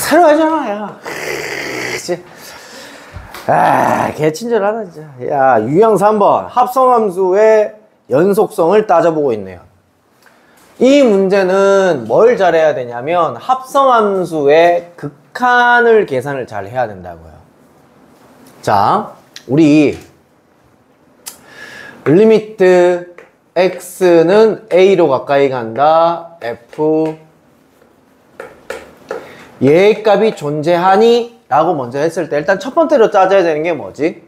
새로 하잖아, 야. 개친절하다, 진짜. 야, 유형 3번. 합성함수의 연속성을 따져보고 있네요. 이 문제는 뭘 잘해야 되냐면, 합성함수의 극한을 계산을 잘 해야 된다고요. 자, 우리, 리미트 x는 a로 가까이 간다. f. 얘의 값이 존재하니? 라고 먼저 했을 때 일단 첫 번째로 따져야 되는 게 뭐지?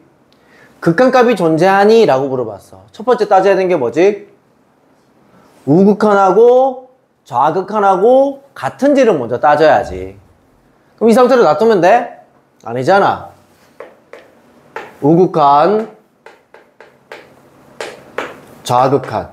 극한값이 존재하니? 라고 물어봤어. 첫 번째 따져야 되는 게 뭐지? 우극한하고 좌극한하고 같은지를 먼저 따져야지. 그럼 이 상태로 놔두면 돼? 아니잖아. 우극한, 좌극한.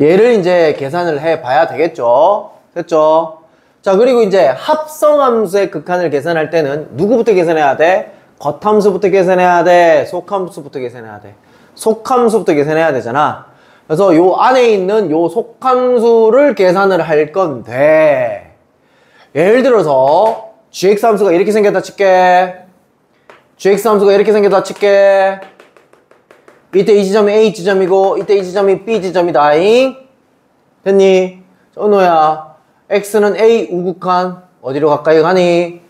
얘를 이제 계산을 해 봐야 되겠죠? 됐죠? 자, 그리고 이제 합성함수의 극한을 계산할 때는 누구부터 계산해야 돼? 겉함수부터 계산해야 돼? 속함수부터 계산해야 돼? 속함수부터 계산해야 되잖아. 그래서 요 안에 있는 요 속함수를 계산을 할 건데, 예를 들어서 gx함수가 이렇게 생겼다 칠게. gx함수가 이렇게 생겼다 칠게. 이때 이 지점이 A 지점이고 이때 이 지점이 B 지점이다잉. 됐니? 은호야, x는 A 우극한 어디로 가까이 가니?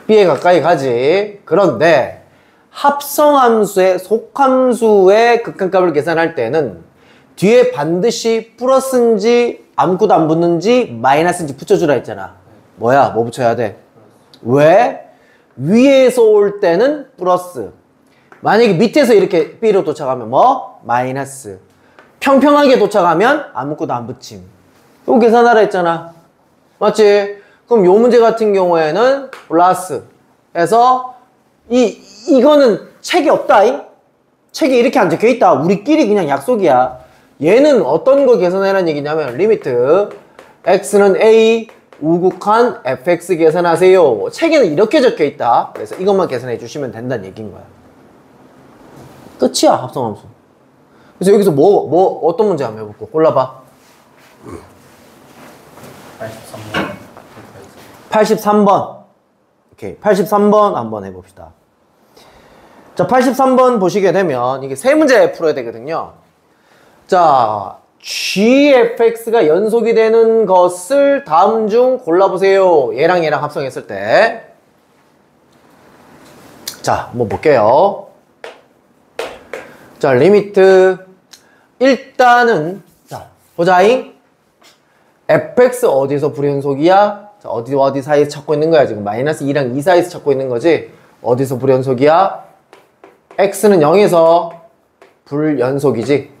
B에 가까이 가지. 그런데 합성함수의 속함수의 극한값을 계산할 때는 뒤에 반드시 플러스인지 아무것도 안 붙는지 마이너스인지 붙여주라 했잖아. 뭐야? 뭐 붙여야 돼? 왜? 위에서 올 때는 플러스. 만약에 밑에서 이렇게 B로 도착하면 뭐? 마이너스. 평평하게 도착하면 아무것도 안 붙임. 이거 계산하라 했잖아. 맞지? 그럼 요 문제 같은 경우에는 플러스 해서 이거는 책이 없다잉? 책이 이렇게 안 적혀있다. 우리끼리 그냥 약속이야. 얘는 어떤 거 계산하라는 얘기냐면 리미트 x는 a 우극한 fx 계산하세요. 책에는 이렇게 적혀있다. 그래서 이것만 계산해 주시면 된다는 얘기인 거야. 끝이야, 합성함수. 그래서 여기서 어떤 문제 한번 해볼까? 골라봐. 83번. 오케이. 83번 한번 해봅시다. 자, 83번 보시게 되면 이게 세 문제 풀어야 되거든요. 자, gfx가 연속이 되는 것을 다음 중 골라보세요. 얘랑 얘랑 합성했을 때. 자, 한번 볼게요. 자, 리미트. 일단은, 자, 보자잉. fx 어디서 불연속이야? 자, 어디 사이에서 찾고 있는 거야? 지금 마이너스 2랑 2 사이에서 찾고 있는 거지? 어디서 불연속이야? x는 0에서 불연속이지?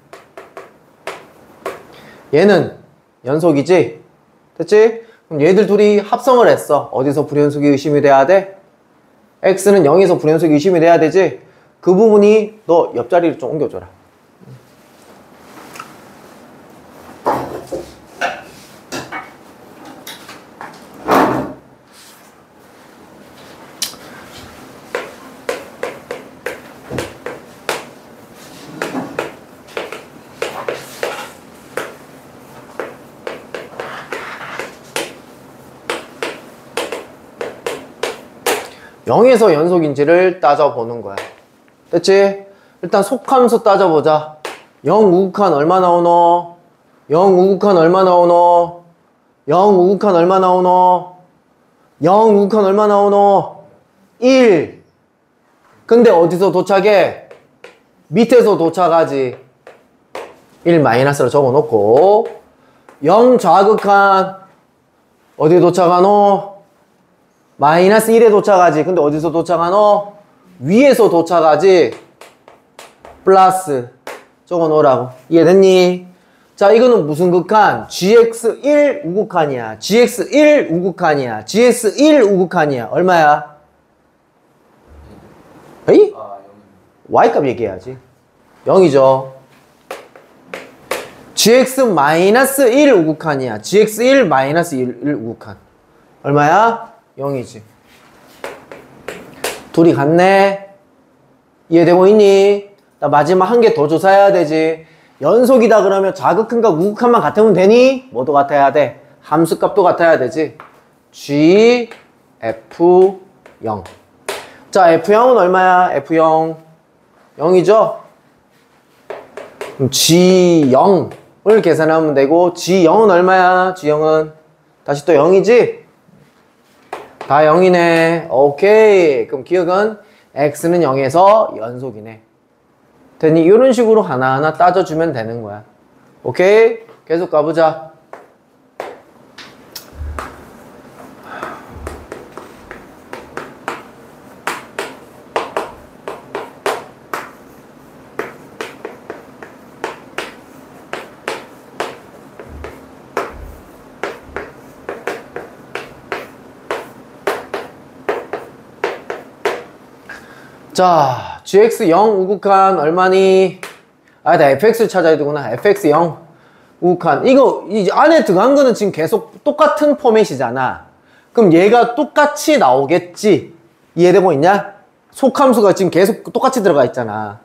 얘는 연속이지? 됐지? 그럼 얘들 둘이 합성을 했어. 어디서 불연속이 의심이 돼야 돼? x는 0에서 불연속이 의심이 돼야 되지? 그 부분이 너 옆자리를 좀 옮겨줘라. 영에서 연속인지를 따져보는 거야. 됐지? 일단 속함수 따져보자. 0 우극한 얼마 나오노? 0 우극한 얼마 나오노? 0 우극한 얼마 나오노? 0 우극한 얼마 나오노? 1. 근데 어디서 도착해? 밑에서 도착하지. 1 마이너스로 적어놓고 0 좌극한 어디에 도착하노? 마이너스 1에 도착하지. 근데 어디서 도착하노? 위에서 도착하지. 플러스 적어놓으라고. 이해됐니? 자, 이거는 무슨 극한? gx1 우극한이야. gx1 우극한이야. gs1 우극한이야. 얼마야? 에이? y값 얘기해야지. 0이죠. gx-1 우극한이야. gx1-1 우극한. 얼마야? 0이지. 둘이 같네. 이해되고 있니? 나 마지막 한 개 더 조사해야 되지. 연속이다 그러면 좌극한과 우극한만 같으면 되니? 뭐도 같아야 돼? 함수값도 같아야 되지. G, F0. 자, F0은 얼마야? F0. 0이죠? 그럼 G0을 계산하면 되고, G0은 얼마야? G0은 다시 또 0이지? 다 0이네. 오케이. 그럼 기억은 X는 0에서 연속이네. 됐니? 이런 식으로 하나하나 따져주면 되는 거야. 오케이? 계속 가보자. 자, gx0 우극한 얼마니? 아, 나 fx 찾아야 되구나. fx0 우극한. 이거 이 안에 들어간 거는 지금 계속 똑같은 포맷이잖아. 그럼 얘가 똑같이 나오겠지. 이해되고 있냐? 속함수가 지금 계속 똑같이 들어가 있잖아.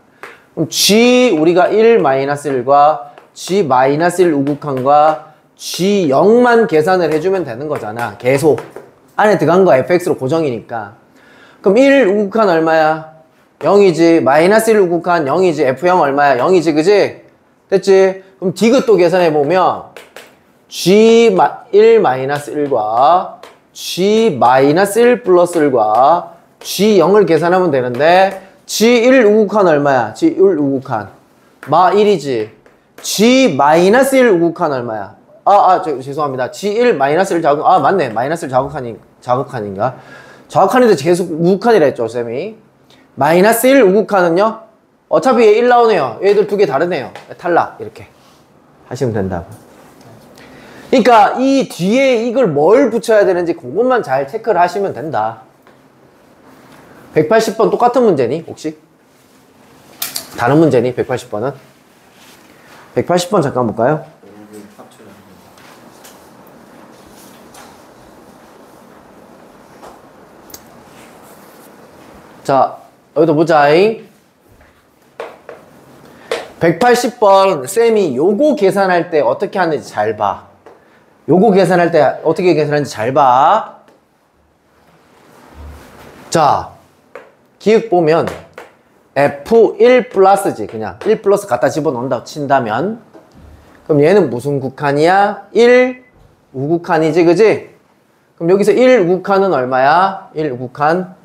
그럼 g 우리가 1-1과 g-1 우극한과 g0만 계산을 해주면 되는 거잖아. 계속 안에 들어간 거 fx로 고정이니까. 그럼 1 우극한 얼마야? 0이지. -1 우극한 0이지. F0 얼마야? 0이지. 그지? 됐지? 그럼 디귿도 계산해보면 G1-1과 G-1 플러스 1과 G0을 계산하면 되는데 G1 우극한 얼마야? G1 우극한 -1이지. G-1 우극한 얼마야? 죄송합니다. G1-1 자극, 맞네. 마이너스를 자극한인가? 자극한인데 계속 우극한이라 했죠, 쌤이. -1 우극한은요? 어차피 얘 1 나오네요. 얘들 두 개 다르네요. 탈락. 이렇게 하시면 된다고. 그러니까 이 뒤에 이걸 뭘 붙여야 되는지 그것만 잘 체크를 하시면 된다. 180번 똑같은 문제니? 혹시? 다른 문제니? 180번은? 180번 잠깐 볼까요? 자, 여기도 보자잉. 180번 쌤이 요거 계산할 때 어떻게 하는지 잘 봐. 요거 계산할 때 어떻게 계산하는지 잘 봐. 자, 기억 보면 F1 플러스지. 그냥 1 플러스 갖다 집어넣는다고 친다면 그럼 얘는 무슨 국한이야? 1 우국한이지. 그지? 그럼 여기서 1 우국한은 얼마야? 1 우국한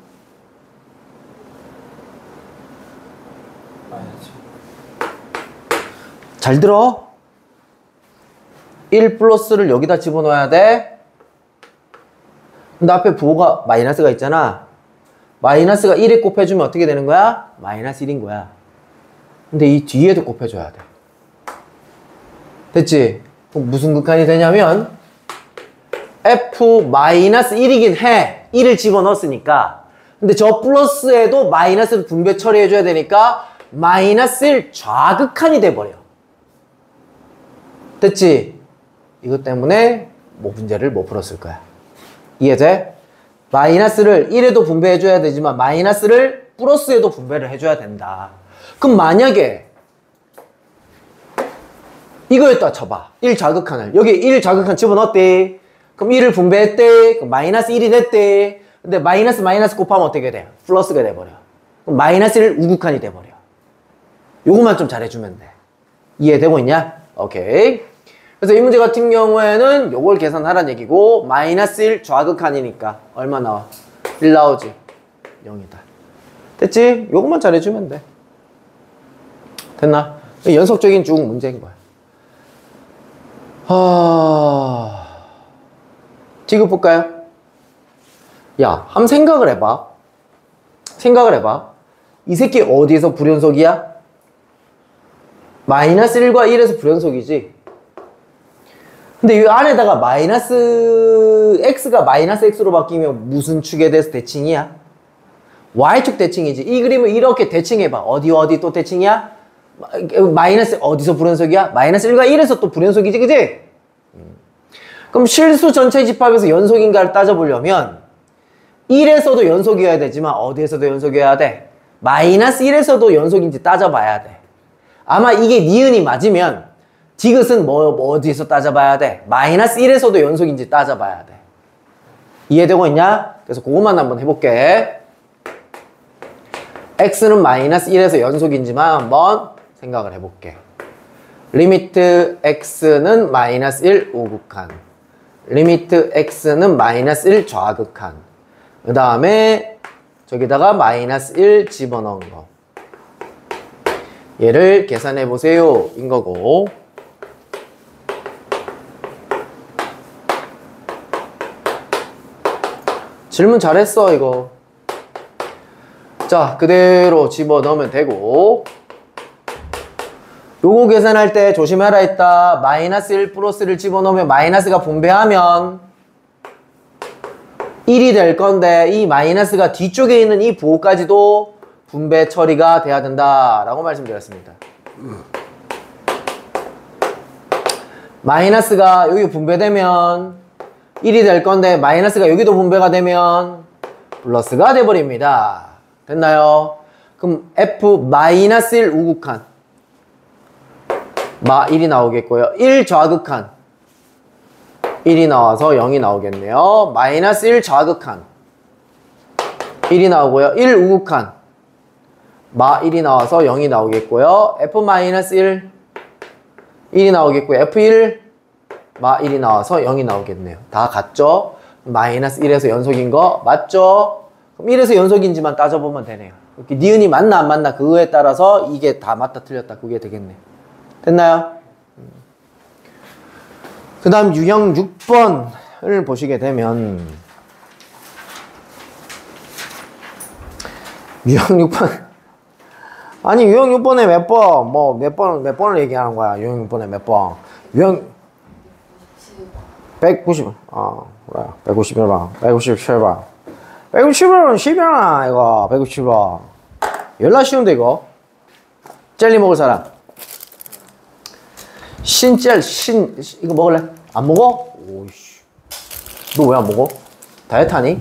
잘 들어. 1 플러스를 여기다 집어넣어야 돼. 근데 앞에 부호가 마이너스가 있잖아. 마이너스가 1에 곱해주면 어떻게 되는 거야? 마이너스 1인 거야. 근데 이 뒤에도 곱해줘야 돼. 됐지? 그럼 무슨 극한이 되냐면 F-1이긴 해. 1을 집어넣었으니까. 근데 저 플러스에도 마이너스를 분배 처리해줘야 되니까 마이너스 1 좌극한이 돼버려. 됐지? 이것 때문에 뭐 문제를 못 풀었을 거야. 이해돼? 마이너스를 1에도 분배해줘야 되지만 마이너스를 플러스에도 분배를 해줘야 된다. 그럼 만약에 이거였다 쳐봐. 1 자극한을. 여기 1 자극한 집어넣었대. 그럼 1을 분배했대. 그럼 마이너스 1이 됐대. 근데 마이너스 곱하면 어떻게 돼? 플러스가 돼버려. 그럼 마이너스 1 우극한이 돼버려. 요것만 좀 잘해주면 돼. 이해되고 있냐? 오케이. 그래서 이 문제 같은 경우에는 요걸 계산하라는 얘기고 마이너스 1 좌극한이니까 얼마 나와? 1 나오지? 0이다. 됐지? 요것만 잘해주면 돼. 됐나? 연속적인 쭉 문제인 거야. 디귿 볼까요? 야, 한번 생각을 해봐. 이 새끼 어디에서 불연속이야? 마이너스 1과 1에서 불연속이지. 근데 이 안에다가 마이너스 x가 마이너스 x로 바뀌면 무슨 축에 대해서 대칭이야? y축 대칭이지. 이 그림을 이렇게 대칭해봐. 어디 또 대칭이야? 마이너스 어디서 불연속이야? 마이너스 1과 1에서 또 불연속이지. 그지? 그럼 실수 전체 집합에서 연속인가를 따져보려면 1에서도 연속이어야 되지만 어디에서도 연속이어야 돼? 마이너스 1에서도 연속인지 따져봐야 돼. 아마 이게 니은이 맞으면 디귿은 어디에서 따져봐야 돼? 마이너스 1에서도 연속인지 따져봐야 돼. 이해되고 있냐? 그래서 그것만 한번 해볼게. x는 마이너스 1에서 연속인지만 한번 생각을 해볼게. 리미트 x는 마이너스 1 우극한, 리미트 x는 마이너스 1 좌극한, 그 다음에 저기다가 마이너스 1 집어넣은 거. 얘를 계산해 보세요 인 거고. 질문 잘했어 이거. 자, 그대로 집어넣으면 되고, 요거 계산할 때 조심해라 했다. 마이너스 1 플러스를 집어넣으면 마이너스가 분배하면 1이 될 건데, 이 마이너스가 뒤쪽에 있는 이 부호까지도 분배 처리가 돼야 된다 라고 말씀드렸습니다. 마이너스가 여기 분배되면 1이 될 건데, 마이너스가 여기도 분배가 되면 플러스가 돼버립니다. 됐나요? 그럼 f-1 우극한 마 1이 나오겠고요. 1 좌극한 1이 나와서 0이 나오겠네요. 마이너스 1 좌극한 1이 나오고요. 1 우극한 마 1이 나와서 0이 나오겠고요. f-1 1이 나오겠고요. f1 마 1이 나와서 0이 나오겠네요. 다 같죠? 마이너스 1에서 연속인 거 맞죠? 그럼 1에서 연속인지만 따져보면 되네요. 이렇게 니은이 맞나 안 맞나 그거에 따라서 이게 다 맞다 틀렸다 그게 되겠네. 됐나요? 그 다음 유형 6번을 보시게 되면, 유형 6번 아니 유형 6번에 몇 번 뭐 몇 번을 얘기하는 거야. 유형 6번에 몇 번. 유형 190 그래 191번 197번 197번은 10이잖아 이거. 197번 열나 쉬운데 이거. 젤리 먹을 사람. 이거 먹을래? 안 먹어? 오이씨. 너 왜 안 먹어? 다이어트 하니?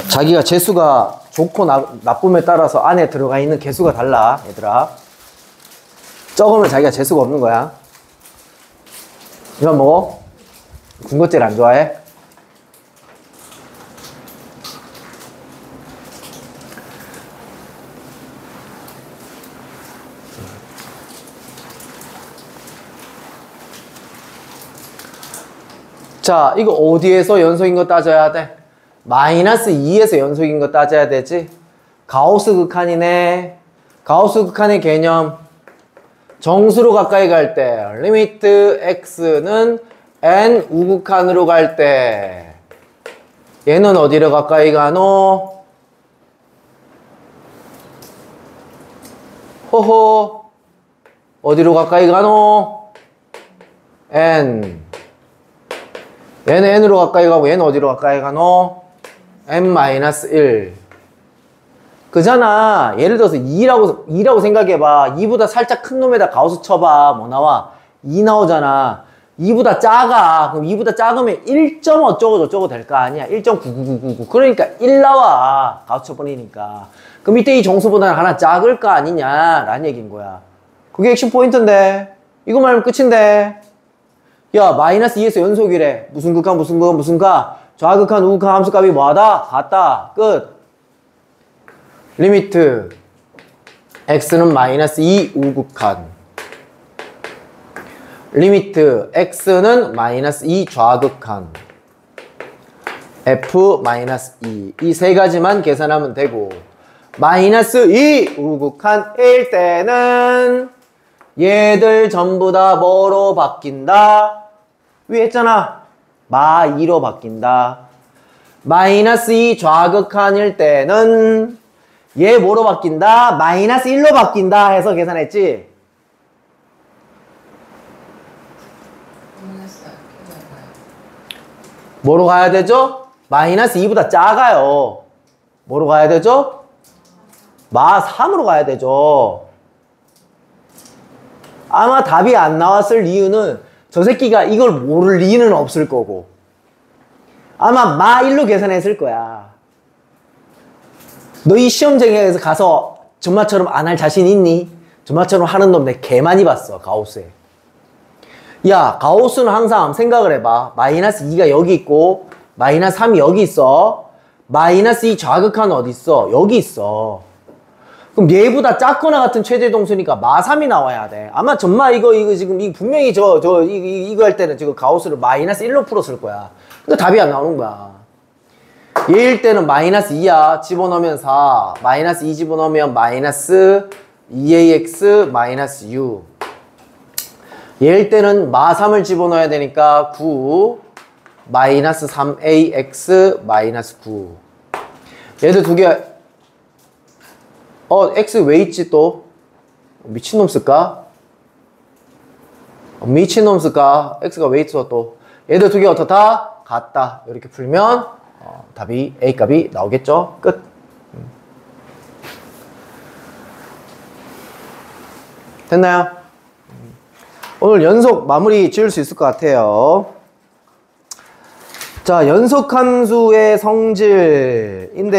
자기가 재수가 좋고 나쁨에 따라서 안에 들어가 있는 개수가 달라 얘들아. 적으면 자기가 재수가 없는 거야. 이거 먹어? 군것질 안 좋아해? 자, 이거 어디에서 연속인 거 따져야 돼? 마이너스 2에서 연속인 거 따져야 되지? 가우스 극한이네. 가우스 극한의 개념. 정수로 가까이 갈 때, 리미트 x는 n 우극한으로 갈 때, 얘는 어디로 가까이 가노? 호호. 어디로 가까이 가노? n. 얘는 n으로 가까이 가고 얘는 어디로 가까이 가노? n-1. 그잖아. 예를 들어서 2라고 생각해봐. 2보다 살짝 큰 놈에다 가우스 쳐봐. 뭐 나와? 2 나오잖아. 2보다 작아. 그럼 2보다 작으면 1. 어쩌고 저쩌고 될 거 아니야. 1.99999. 그러니까 1 나와. 가우스 쳐버리니까. 그럼 이때 이 정수보다는 하나 작을 거 아니냐 라는 얘기인 거야. 그게 핵심 포인트인데. 이거 말하면 끝인데. 야, 마이너스 2에서 연속이래. 무슨 극한, 무슨 극한, 무슨 가? 좌극한, 우극한 함수값이 뭐하다? 같다. 끝. 리미트 x는 마이너스 2 우극한, 리미트 x는 마이너스 2 좌극한, f 마이너스 2. 이 세 가지만 계산하면 되고, 마이너스 2 우극한일 때는 얘들 전부 다 뭐로 바뀐다? 위에 했잖아. 마 2로 바뀐다. 마이너스 2 좌극한일 때는 얘 뭐로 바뀐다? 마이너스 1로 바뀐다 해서 계산했지? 뭐로 가야 되죠? 마이너스 2보다 작아요. 뭐로 가야 되죠? 마 3으로 가야 되죠. 아마 답이 안 나왔을 이유는 저 새끼가 이걸 모를 리는 없을 거고, 아마 마 1로 계산했을 거야. 너 이 시험장에서 가서 전마처럼 안 할 자신 있니? 전마처럼 하는 놈 내 개 많이 봤어, 가우스에. 야, 가우스는 항상 생각을 해봐. 마이너스 2가 여기 있고 마이너스 3이 여기 있어. 마이너스 2 좌극한 어디 있어? 여기 있어. 그럼 얘보다 작거나 같은 최대동수니까 마3이 나와야 돼. 아마 전마 이거 지금 분명히 이거 할 때는 지금 가우스를 마이너스 1로 풀었을 거야. 그러니까 답이 안 나오는 거야. 얘일 때는 마이너스 2야. 집어넣으면 4. 마이너스 2 집어넣으면 마이너스 2ax 마이너스 u. 얘일 때는 마3을 집어넣어야 되니까 9 마이너스 3ax 마이너스 9. 얘들 두 개 x 왜 있지 또? 미친놈 쓸까? 미친놈 쓸까? x가 왜 있어 또? 얘들 두 개 어떻다? 같다. 이렇게 풀면 답이 a 값이 나오겠죠? 끝. 됐나요? 오늘 연속 마무리 지을 수 있을 것 같아요. 자, 연속함수의 성질인데요.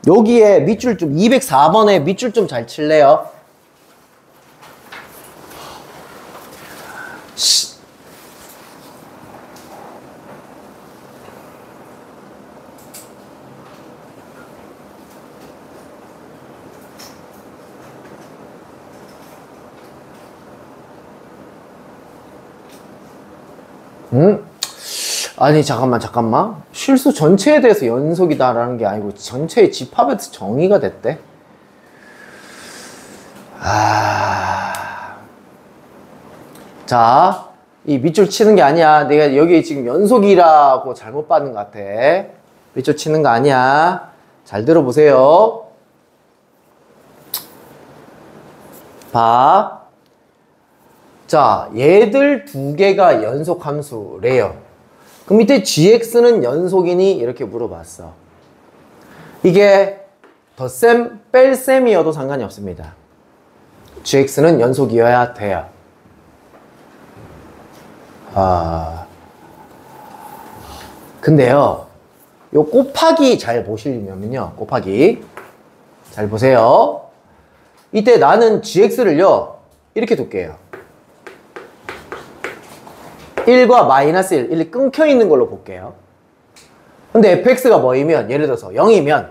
여기에 밑줄 좀 204번에 밑줄 좀 잘 칠래요? 아니 잠깐만 실수 전체에 대해서 연속이다라는 게 아니고 전체의 집합에서 정의가 됐대. 자, 이 밑줄 치는 게 아니야. 내가 여기 지금 연속이라고 잘못 받는 것 같아. 밑줄 치는 거 아니야. 잘 들어보세요. 봐. 자, 얘들 두 개가 연속 함수래요. 그럼 밑에 gx는 연속이니? 이렇게 물어봤어. 이게 덧셈, 뺄셈이어도 상관이 없습니다. gx는 연속이어야 돼요. 근데요, 요 곱하기 잘 보시려면요, 곱하기 잘 보세요. 이때 나는 gx를요 이렇게 둘게요. 1과 마이너스 1, 1이 끊겨 있는 걸로 볼게요. 근데 fx가 뭐이면, 예를 들어서 0이면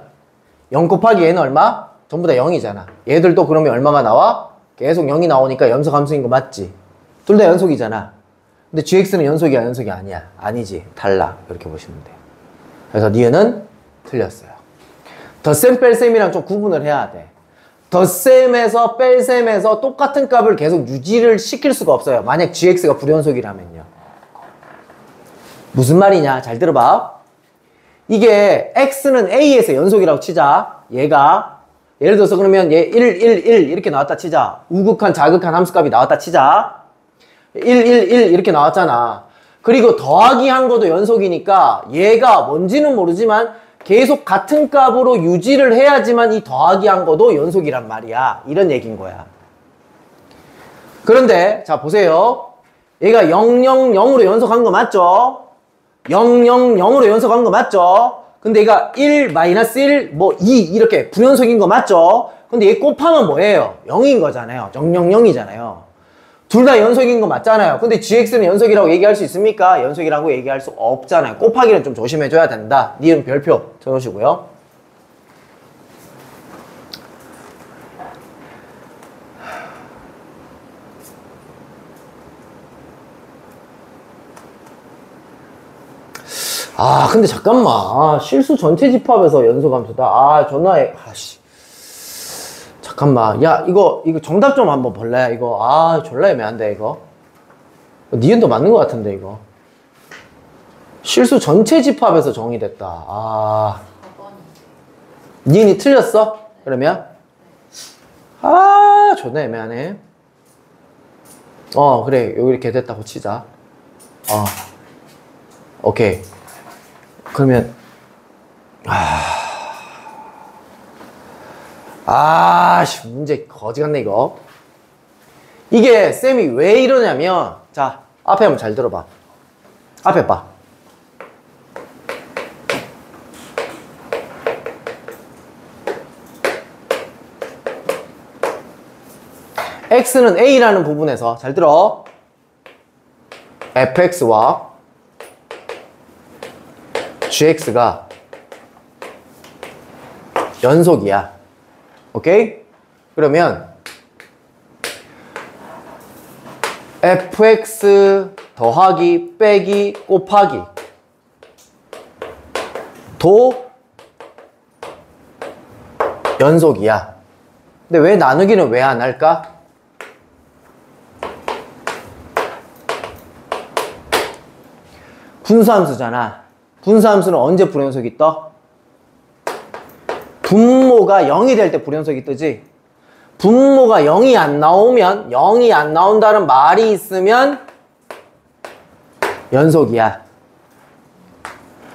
0 곱하기 얘는 얼마? 전부 다 0이잖아. 얘들도 그러면 얼마가 나와? 계속 0이 나오니까 연속함수인 거 맞지? 둘 다 연속이잖아. 근데 gx는 연속이야, 연속이 아니야? 아니지. 달라. 이렇게 보시면 돼요. 그래서 니은은 틀렸어요. 덧셈, 뺄셈이랑 좀 구분을 해야 돼. 덧셈에서 뺄셈에서 똑같은 값을 계속 유지를 시킬 수가 없어요. 만약 gx가 불연속이라면요. 무슨 말이냐? 잘 들어봐. 이게 x는 a에서 연속이라고 치자. 얘가 예를 들어서 그러면 얘 1, 1, 1 이렇게 나왔다 치자. 우극한 자극한 함수값이 나왔다 치자. 1, 1, 1 이렇게 나왔잖아. 그리고 더하기 한 것도 연속이니까 얘가 뭔지는 모르지만 계속 같은 값으로 유지를 해야지만 이 더하기 한 것도 연속이란 말이야. 이런 얘기인 거야. 그런데 자 보세요. 얘가 0, 0, 0으로 연속한 거 맞죠? 0, 0, 0으로 연속한 거 맞죠? 근데 얘가 1, 마이너스 1, 뭐 2 이렇게 불연속인 거 맞죠? 근데 얘 곱하면 뭐예요? 0인 거잖아요. 0, 0, 0이잖아요. 둘 다 연속인 거 맞잖아요. 근데 gx는 연속이라고 얘기할 수 있습니까? 연속이라고 얘기할 수 없잖아요. 곱하기는 좀 조심해줘야 된다. 니은 별표 쳐놓으시고요. 근데 잠깐만. 실수 전체 집합에서 연속함수다. 잠깐만. 야, 이거 정답 좀 한번 볼래? 이거, 졸라 애매한데, 이거. 니은도 맞는 것 같은데, 이거. 실수 전체 집합에서 정의됐다. 니은이 틀렸어? 그러면? 존나 애매하네. 그래. 여기 이렇게 됐다고 치자. 오케이. 그러면, 문제 거지 같네, 이거. 이게 쌤이 왜 이러냐면, 자, 앞에 한번 잘 들어봐. 앞에 봐. x는 a라는 부분에서, 잘 들어. fx와 gx가 연속이야. 오케이? 그러면 fx 더하기 빼기 곱하기 도 연속이야. 근데 왜 나누기는 왜 안 할까? 분수함수잖아. 분수함수는 언제 불연속이 떠? 분모가 0이 될 때 불연속이 뜨지. 분모가 0이 안 나오면, 0이 안 나온다는 말이 있으면 연속이야.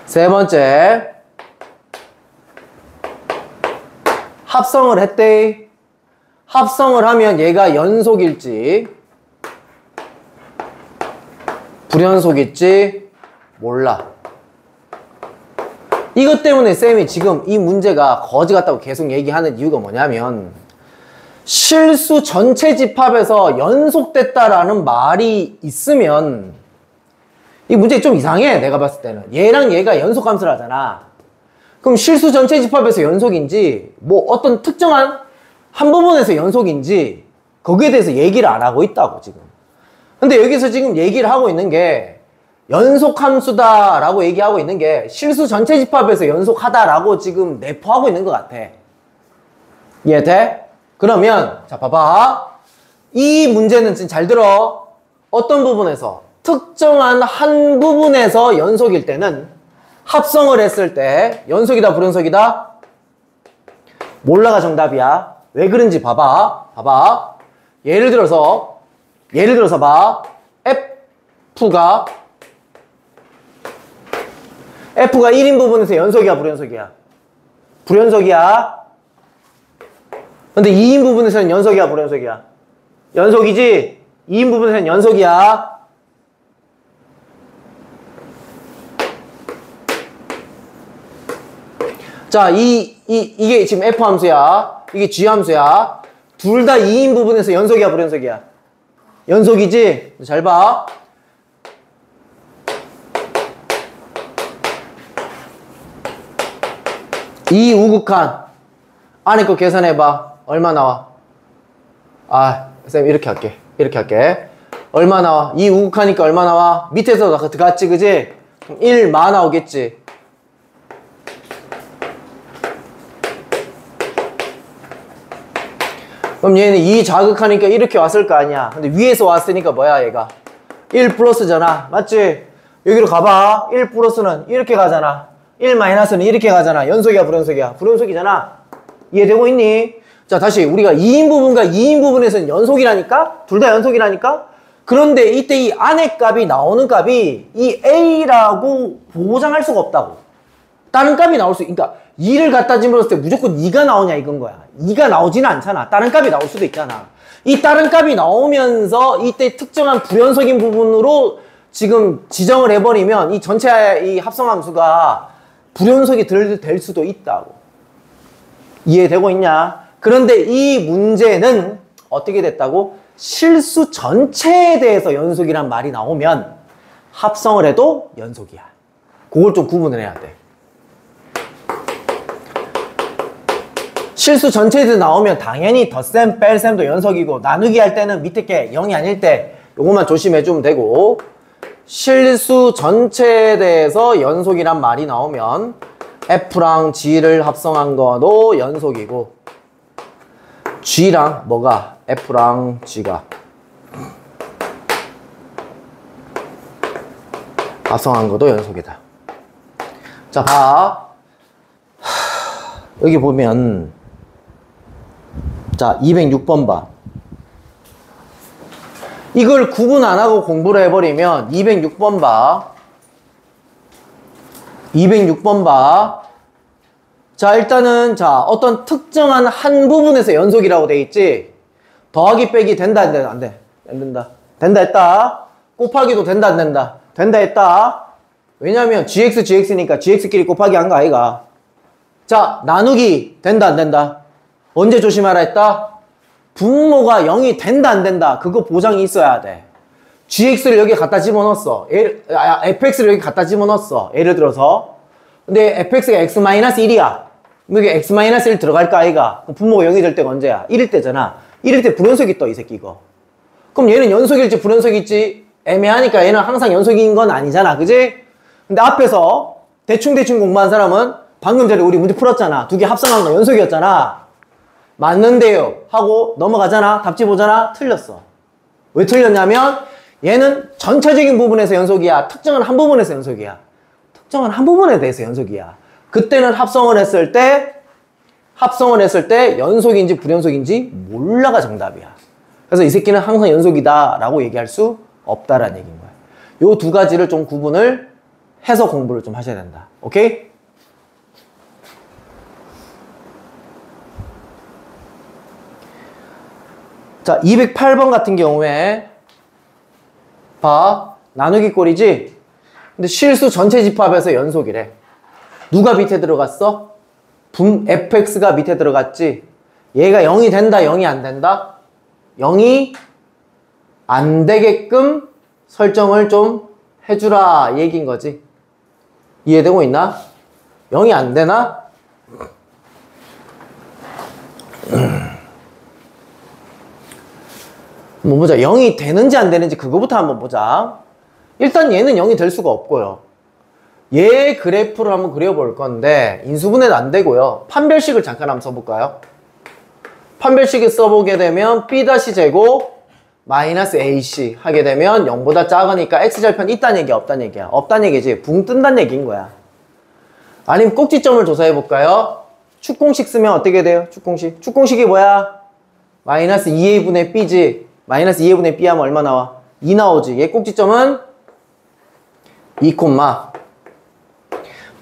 세 번째, 합성을 했대. 합성을 하면 얘가 연속일지 불연속일지 몰라. 이것 때문에 쌤이 지금 이 문제가 거지 같다고 계속 얘기하는 이유가 뭐냐면, 실수 전체 집합에서 연속됐다라는 말이 있으면 이 문제 좀 이상해. 내가 봤을 때는 얘랑 얘가 연속함수를 하잖아. 그럼 실수 전체 집합에서 연속인지 뭐 어떤 특정한 한 부분에서 연속인지 거기에 대해서 얘기를 안 하고 있다고 지금. 근데 여기서 지금 얘기를 하고 있는 게 연속함수다라고 얘기하고 있는 게 실수 전체 집합에서 연속하다라고 지금 내포하고 있는 것 같아. 이해돼? 그러면 자 봐봐. 이 문제는 지금 잘 들어. 어떤 부분에서 특정한 한 부분에서 연속일 때는 합성을 했을 때 연속이다 불연속이다? 몰라가 정답이야. 왜 그런지 봐봐. 봐봐. 예를 들어서 봐. F가 1인 부분에서 연속이야 불연속이야? 불연속이야. 근데 2인 부분에서는 연속이야 불연속이야? 연속이지? 2인 부분에서는 연속이야. 자, 이게 지금 F 함수야. 이게 G 함수야. 둘 다 2인 부분에서 연속이야 불연속이야? 연속이지? 잘 봐. 이 우극한 안에 거 계산해봐. 얼마 나와? 아, 쌤 이렇게 할게. 얼마 나와? 이 우극하니까 얼마 나와? 밑에서 들어갔지, 그지? 그럼 1마 나오겠지. 그럼 얘는 2 자극하니까 이렇게 왔을 거 아니야. 근데 위에서 왔으니까 뭐야, 얘가? 1 플러스잖아. 맞지? 여기로 가봐. 1 플러스는 이렇게 가잖아. 1 마이너스는 이렇게 가잖아. 연속이야 불연속이야? 불연속이잖아. 이해되고 있니? 자, 다시 우리가 2인 부분과 2인 부분에서는 연속이라니까? 둘 다 연속이라니까? 그런데 이때 이 안에 값이 나오는 값이 이 A라고 보장할 수가 없다고. 다른 값이 나올 수, 그러니까 2를 갖다 집어넣을 때 무조건 2가 나오냐 이건 거야. 2가 나오지는 않잖아. 다른 값이 나올 수도 있잖아. 이 다른 값이 나오면서 이때 특정한 불연속인 부분으로 지금 지정을 해버리면 이 전체 이 합성함수가 불연속이 될 수도 있다고. 이해되고 있냐? 그런데 이 문제는 어떻게 됐다고? 실수 전체에 대해서 연속이란 말이 나오면 합성을 해도 연속이야. 그걸 좀 구분을 해야 돼. 실수 전체에서 나오면 당연히 덧셈, 뺄셈도 연속이고 나누기 할 때는 밑에 게 0이 아닐 때 요것만 조심해주면 되고, 실수 전체에 대해서 연속이란 말이 나오면 F랑 G를 합성한 거도 연속이고 G랑 뭐가? F랑 G가 합성한 거도 연속이다. 자, 봐. 여기 보면 자, 206번 봐. 이걸 구분 안 하고 공부를 해버리면 206번 봐. 206번 봐. 자, 일단은 자, 어떤 특정한 한 부분에서 연속이라고 돼 있지. 더하기 빼기 된다 안 된다? 안 돼. 안 된다. 된다 했다. 곱하기도 된다 안 된다? 된다 했다. 왜냐면 gx, gx니까 gx끼리 곱하기 한 거 아이가. 자, 나누기 된다 안 된다? 언제 조심하라 했다? 분모가 0이 된다 안 된다? 그거 보장이 있어야 돼. gx를 여기 갖다 집어넣었어. fx를 여기 갖다 집어넣었어. 예를 들어서. 근데 fx가 x-1이야. 여기 x-1 들어갈까 아이가? 분모가 0이 될 때가 언제야? 1일 때잖아. 1일 때 불연속이 떠, 이 새끼 이거. 그럼 얘는 연속일지 불연속일지 애매하니까 얘는 항상 연속인 건 아니잖아. 그지? 근데 앞에서 대충 공부한 사람은 방금 전에 우리 문제 풀었잖아. 두 개 합성한 거 연속이었잖아. 맞는데요 하고 넘어가잖아. 답지 보잖아. 틀렸어. 왜 틀렸냐면 얘는 전체적인 부분에서 연속이야. 특정한 한 부분에서 연속이야. 특정한 한 부분에 대해서 연속이야. 그때는 합성을 했을 때 연속인지 불연속인지 몰라가 정답이야. 그래서 이 새끼는 항상 연속이다 라고 얘기할 수 없다라는 얘기인 거야. 요 두 가지를 좀 구분을 해서 공부를 좀 하셔야 된다. 오케이? 자, 208번 같은 경우에 봐. 나누기 꼴이지? 근데 실수 전체 집합에서 연속이래. 누가 밑에 들어갔어? fx가 밑에 들어갔지? 얘가 0이 된다, 0이 안 된다? 0이 안 되게끔 설정을 좀 해주라 얘기인 거지. 이해되고 있나? 0이 안 되나? 한번 보자. 0이 되는지 안 되는지 그거부터 한번 보자. 일단 얘는 0이 될 수가 없고요. 얘 그래프를 한번 그려볼 건데 인수분해는 안 되고요. 판별식을 잠깐 한번 써볼까요? 판별식을 써보게 되면 b-제곱 마이너스 ac 하게 되면 0보다 작으니까 x절편 있다는 얘기야, 없다는 얘기야? 없다는 얘기지. 붕 뜬다는 얘기인 거야. 아니면 꼭지점을 조사해볼까요? 축공식 쓰면 어떻게 돼요? 축공식이 뭐야? 마이너스 2a분의 b지. 마이너스 2a분의 b 하면 얼마 나와? 2 나오지. 얘 꼭지점은 2,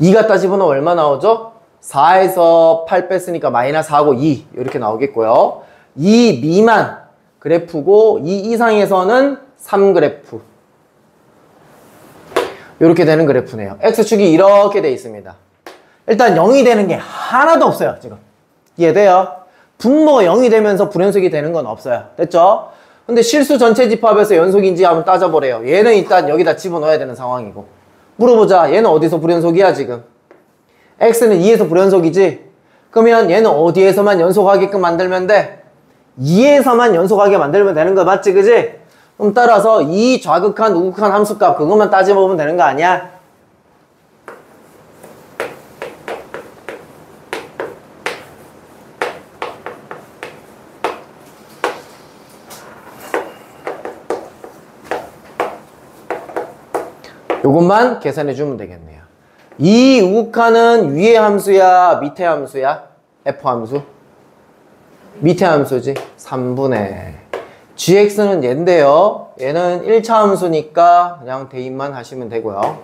2 갖다 집어넣으면 얼마 나오죠? 4에서 8 뺐으니까 마이너스 4하고 2 이렇게 나오겠고요. 2 미만 그래프고 2 이상에서는 3 그래프. 이렇게 되는 그래프네요. x축이 이렇게 돼 있습니다. 일단 0이 되는 게 하나도 없어요. 지금 이해돼요? 분모가 0이 되면서 불연속이 되는 건 없어요. 됐죠? 근데 실수 전체 집합에서 연속인지 한번 따져보래요. 얘는 일단 여기다 집어넣어야 되는 상황이고. 물어보자. 얘는 어디서 불연속이야 지금? x는 2에서 불연속이지? 그러면 얘는 어디에서만 연속하게끔 만들면 돼? 2에서만 연속하게 만들면 되는 거 맞지? 그지? 그럼 따라서 이 좌극한 우극한 함수값 그것만 따져보면 되는 거 아니야? 요것만 계산해 주면 되겠네요. 이 우극한은 위의 함수야, 밑에 함수야? f 함수? 밑에 함수지. 3분의 gx는 얘인데요. 얘는 1차 함수니까 그냥 대입만 하시면 되고요.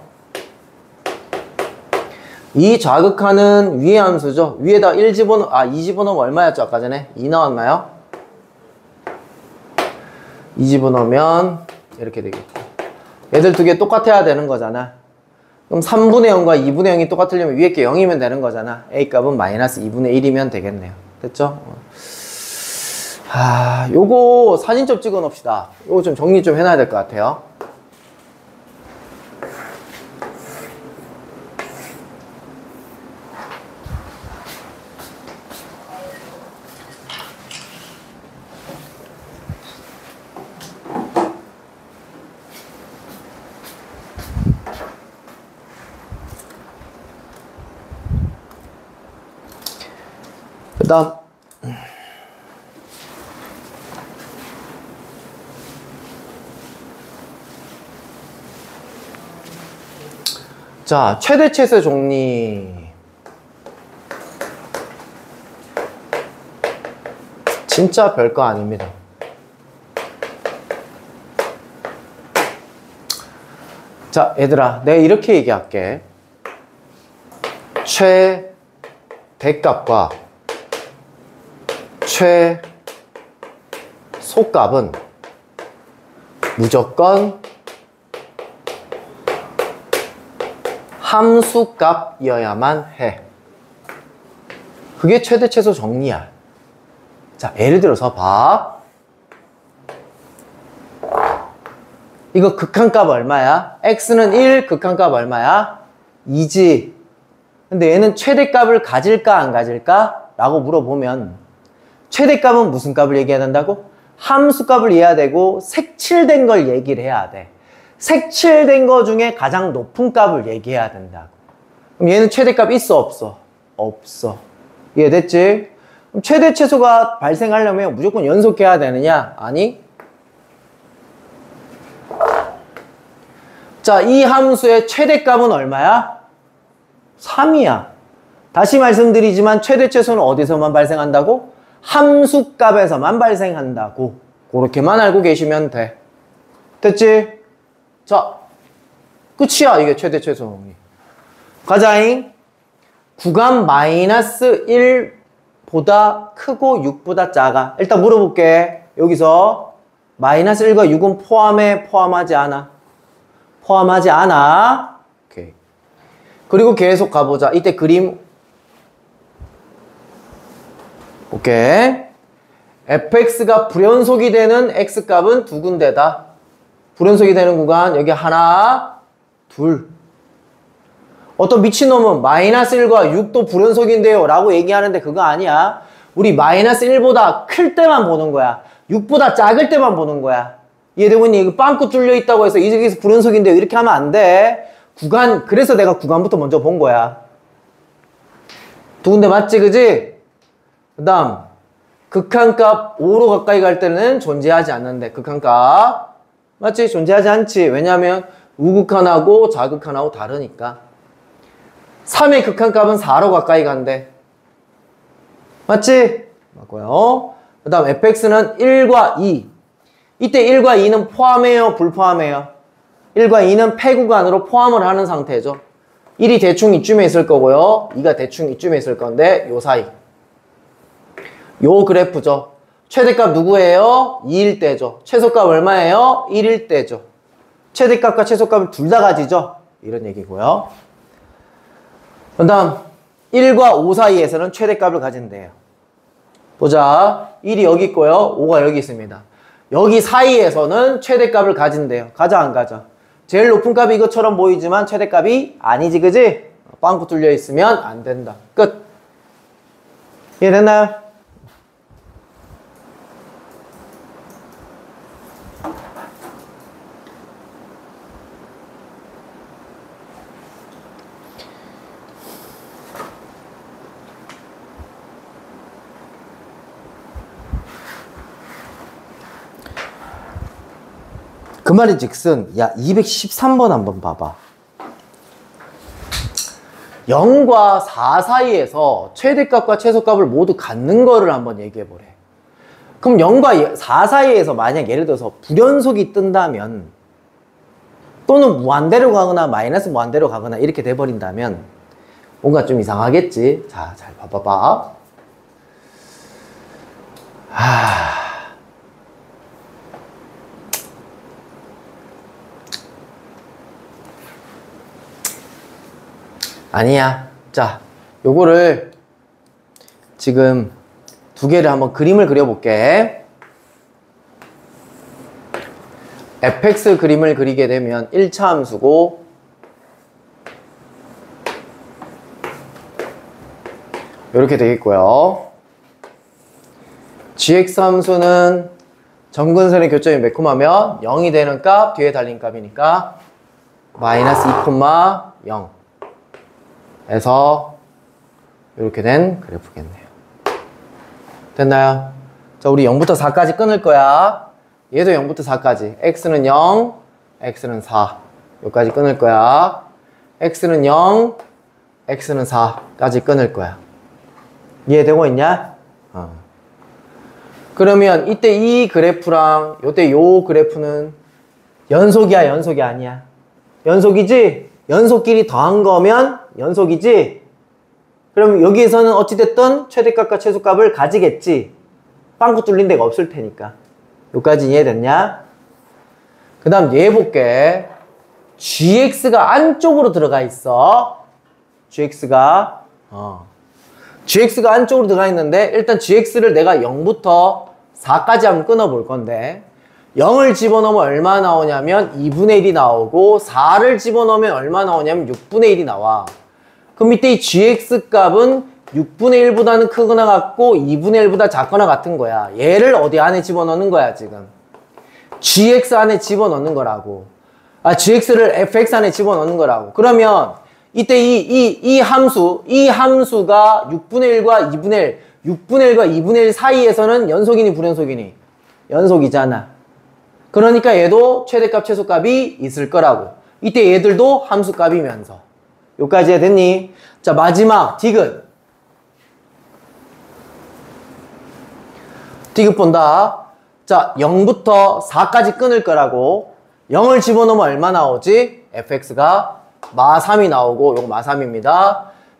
이 좌극한은 위의 함수죠. 위에다 2 집어넣으면 얼마였죠? 아까 전에 2 나왔나요? 2 집어넣으면 이렇게 되겠고. 얘들 두 개 똑같아야 되는 거잖아. 그럼 3분의 0과 2분의 0이 똑같으려면 위에 게 0이면 되는 거잖아. a 값은 마이너스 2분의 1이면 되겠네요. 됐죠? 요거 사진 좀 찍어 놓읍시다. 요거 좀 정리 좀 해놔야 될 것 같아요. 그 다음 자, 최대치수 정리. 진짜 별거 아닙니다. 자, 얘들아, 내가 이렇게 얘기할게. 최대값과 최소값은 무조건 함수값이어야만 해. 그게 최대 최소 정리야. 자, 예를 들어서 봐. 이거 극한값 얼마야? x는 1, 극한값 얼마야? 2지. 근데 얘는 최대값을 가질까 안 가질까? 라고 물어보면 최대값은 무슨 값을 얘기해야 된다고? 함수값을 이해해야 되고 색칠된 걸 얘기를 해야 돼. 색칠된 거 중에 가장 높은 값을 얘기해야 된다고. 그럼 얘는 최대값 있어 없어? 없어. 이해됐지? 그럼 최대 최소가 발생하려면 무조건 연속해야 되느냐? 아니. 자, 이 함수의 최대값은 얼마야? 3이야. 다시 말씀드리지만 최대 최소는 어디서만 발생한다고? 함수값에서만 발생한다고. 그렇게만 알고 계시면 돼. 됐지? 자, 끝이야. 이게 최대 최소. 가자잉. 구간 마이너스 1보다 크고 6보다 작아. 일단 물어볼게. 여기서 마이너스 1과 6은 포함하지 않아? 포함하지 않아. 오케이. 그리고 계속 가보자. 이때 그림. 오케이. fx가 불연속이 되는 x값은 두 군데다. 불연속이 되는 구간 여기 하나, 둘. 어떤 미친놈은 마이너스 1과 6도 불연속인데요 라고 얘기하는데 그거 아니야. 우리 마이너스 1보다 클 때만 보는 거야. 6보다 작을 때만 보는 거야. 이해되고 있니? 이거 빵꾸 뚫려 있다고 해서 여기서 불연속인데요 이렇게 하면 안 돼. 구간, 그래서 내가 구간부터 먼저 본 거야. 두 군데 맞지, 그지? 그 다음 극한값 5로 가까이 갈 때는 존재하지 않는데 극한값 맞지? 존재하지 않지. 왜냐하면 우극한하고 자극한하고 다르니까. 3의 극한값은 4로 가까이 간대. 맞지? 맞고요. 그 다음 fx는 1과 2. 이때 1과 2는 포함해요? 불포함해요? 1과 2는 폐구간으로 포함을 하는 상태죠. 1이 대충 이쯤에 있을 거고요. 2가 대충 이쯤에 있을 건데 요 사이. 요 그래프죠. 최대값 누구예요? 2일 때죠. 최소값 얼마예요? 1일 때죠. 최대값과 최소값을 둘 다 가지죠. 이런 얘기고요. 그 다음 1과 5 사이에서는 최대값을 가진대요. 보자. 1이 여기 있고요. 5가 여기 있습니다. 여기 사이에서는 최대값을 가진대요. 가자 안 가자? 제일 높은 값이 이것처럼 보이지만 최대값이 아니지, 그지? 빵꾸 뚫려 있으면 안 된다. 끝. 이해됐나요? 그 말인 즉슨 야 213번 한번 봐봐. 0과 4 사이에서 최대값과 최소값을 모두 갖는 거를 한번 얘기해 보래. 그럼 0과 4 사이에서 만약 예를 들어서 불연속이 뜬다면 또는 무한대로 가거나 마이너스 무한대로 가거나 이렇게 돼버린다면 뭔가 좀 이상하겠지. 자, 잘 봐봐봐. 아니야. 자, 요거를 지금 두 개를 한번 그림을 그려볼게. fx 그림을 그리게 되면 1차 함수고 이렇게 되겠고요. gx 함수는 점근선의 교점이 매콤하면 0이 되는 값, 뒤에 달린 값이니까 마이너스 2,0 에서 이렇게 된 그래프겠네요. 됐나요? 자, 우리 0부터 4까지 끊을 거야. 얘도 0부터 4까지. x는 0, x는 4. 여기까지 끊을 거야. x는 0, x는 4까지 끊을 거야. 이해되고 있냐? 그러면 이때 이 그래프랑 요때 요 그래프는 연속이야, 연속이 아니야? 연속이지? 연속끼리 더한 거면 연속이지? 그럼 여기에서는 어찌됐든 최대값과 최소값을 가지겠지? 빵꾸 뚫린 데가 없을 테니까. 여기까지 이해됐냐? 그 다음 얘 볼게. gx가 안쪽으로 들어가 있어. gx가 안쪽으로 들어가 있는데 일단 gx를 내가 0부터 4까지 한번 끊어 볼 건데 0을 집어넣으면 얼마 나오냐면 2분의 1이 나오고 4를 집어넣으면 얼마 나오냐면 6분의 1이 나와. 그럼 이때 이 gx 값은 6분의 1보다는 크거나 같고 2분의 1보다 작거나 같은 거야. 얘를 어디 안에 집어넣는 거야 지금. gx 안에 집어넣는 거라고. gx를 fx 안에 집어넣는 거라고. 그러면 이때 이 함수가 6분의 1과 2분의 1 사이에서는 연속이니 불연속이니? 연속이잖아. 그러니까 얘도 최대값 최소값이 있을 거라고. 이때 얘들도 함수값이면서. 여기까지 됐니? 자, 마지막 디귿. 디귿 본다. 자, 0부터 4까지 끊을 거라고. 0을 집어넣으면 얼마 나오지? fx가 마3이 나오고, 요거 마3입니다.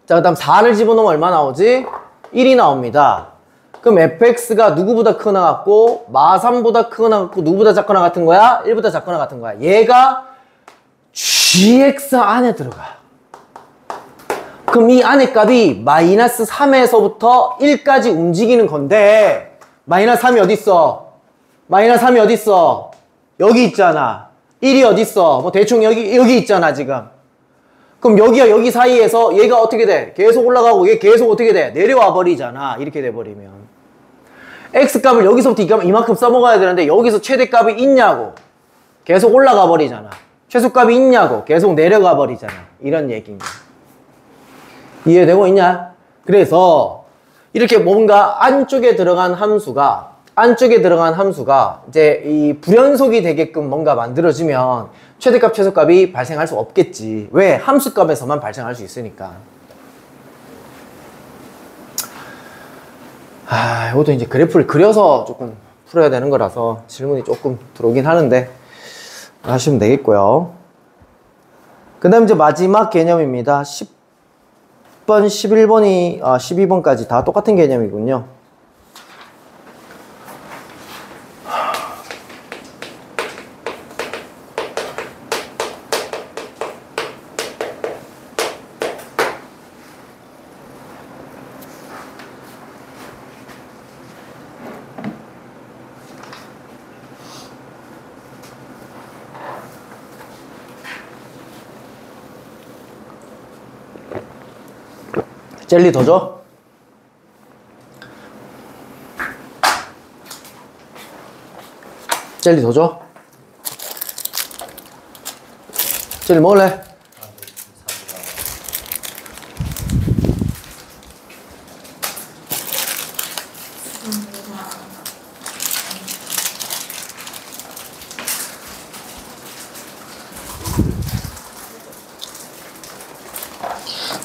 자, 그 다음 4를 집어넣으면 얼마 나오지? 1이 나옵니다. 그럼 fx가 누구보다 크거나 같고, 마3보다 크거나 같고, 누구보다 작거나 같은 거야? 1보다 작거나 같은 거야. 얘가 gx 안에 들어가. 그럼 이 안에 값이 마이너스 3에서부터 1까지 움직이는 건데, 마이너스 3이 어딨어? 마이너스 3이 어딨어? 여기 있잖아. 1이 어딨어? 뭐 대충 여기 있잖아, 지금. 그럼 여기와 여기 사이에서 얘가 어떻게 돼? 계속 올라가고 얘 계속 어떻게 돼? 내려와 버리잖아. 이렇게 돼 버리면. x값을 여기서부터 이만큼 써먹어야 되는데 여기서 최대값이 있냐고. 계속 올라가 버리잖아. 최소값이 있냐고. 계속 내려가 버리잖아. 이런 얘기인 거야. 이해되고 있냐? 그래서 이렇게 뭔가 안쪽에 들어간 함수가 이제 이 불연속이 되게끔 뭔가 만들어지면 최대값, 최소값이 발생할 수 없겠지. 왜? 함수값에서만 발생할 수 있으니까. 이것도 이제 그래프를 그려서 조금 풀어야 되는 거라서 질문이 조금 들어오긴 하는데 하시면 되겠고요. 그 다음 이제 마지막 개념입니다. 10번, 11번이, 12번까지 다 똑같은 개념이군요. 젤리 더 줘? 젤리 더 줘? 젤리 먹을래?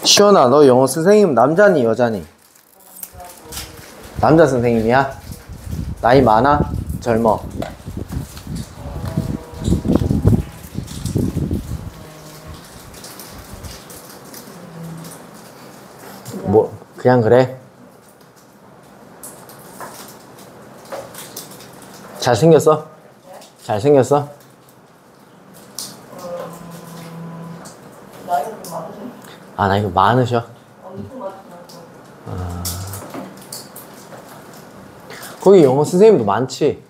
시원아, 너 영어 선생님 남자니 여자니? 남자 선생님이야? 나이 많아? 젊어? 뭐 그냥 그래? 잘생겼어? 잘생겼어? 나이가 좀 많으세요? 나이가 많으셔? 엄청 많으시나요? 거기 영어 선생님도 많지?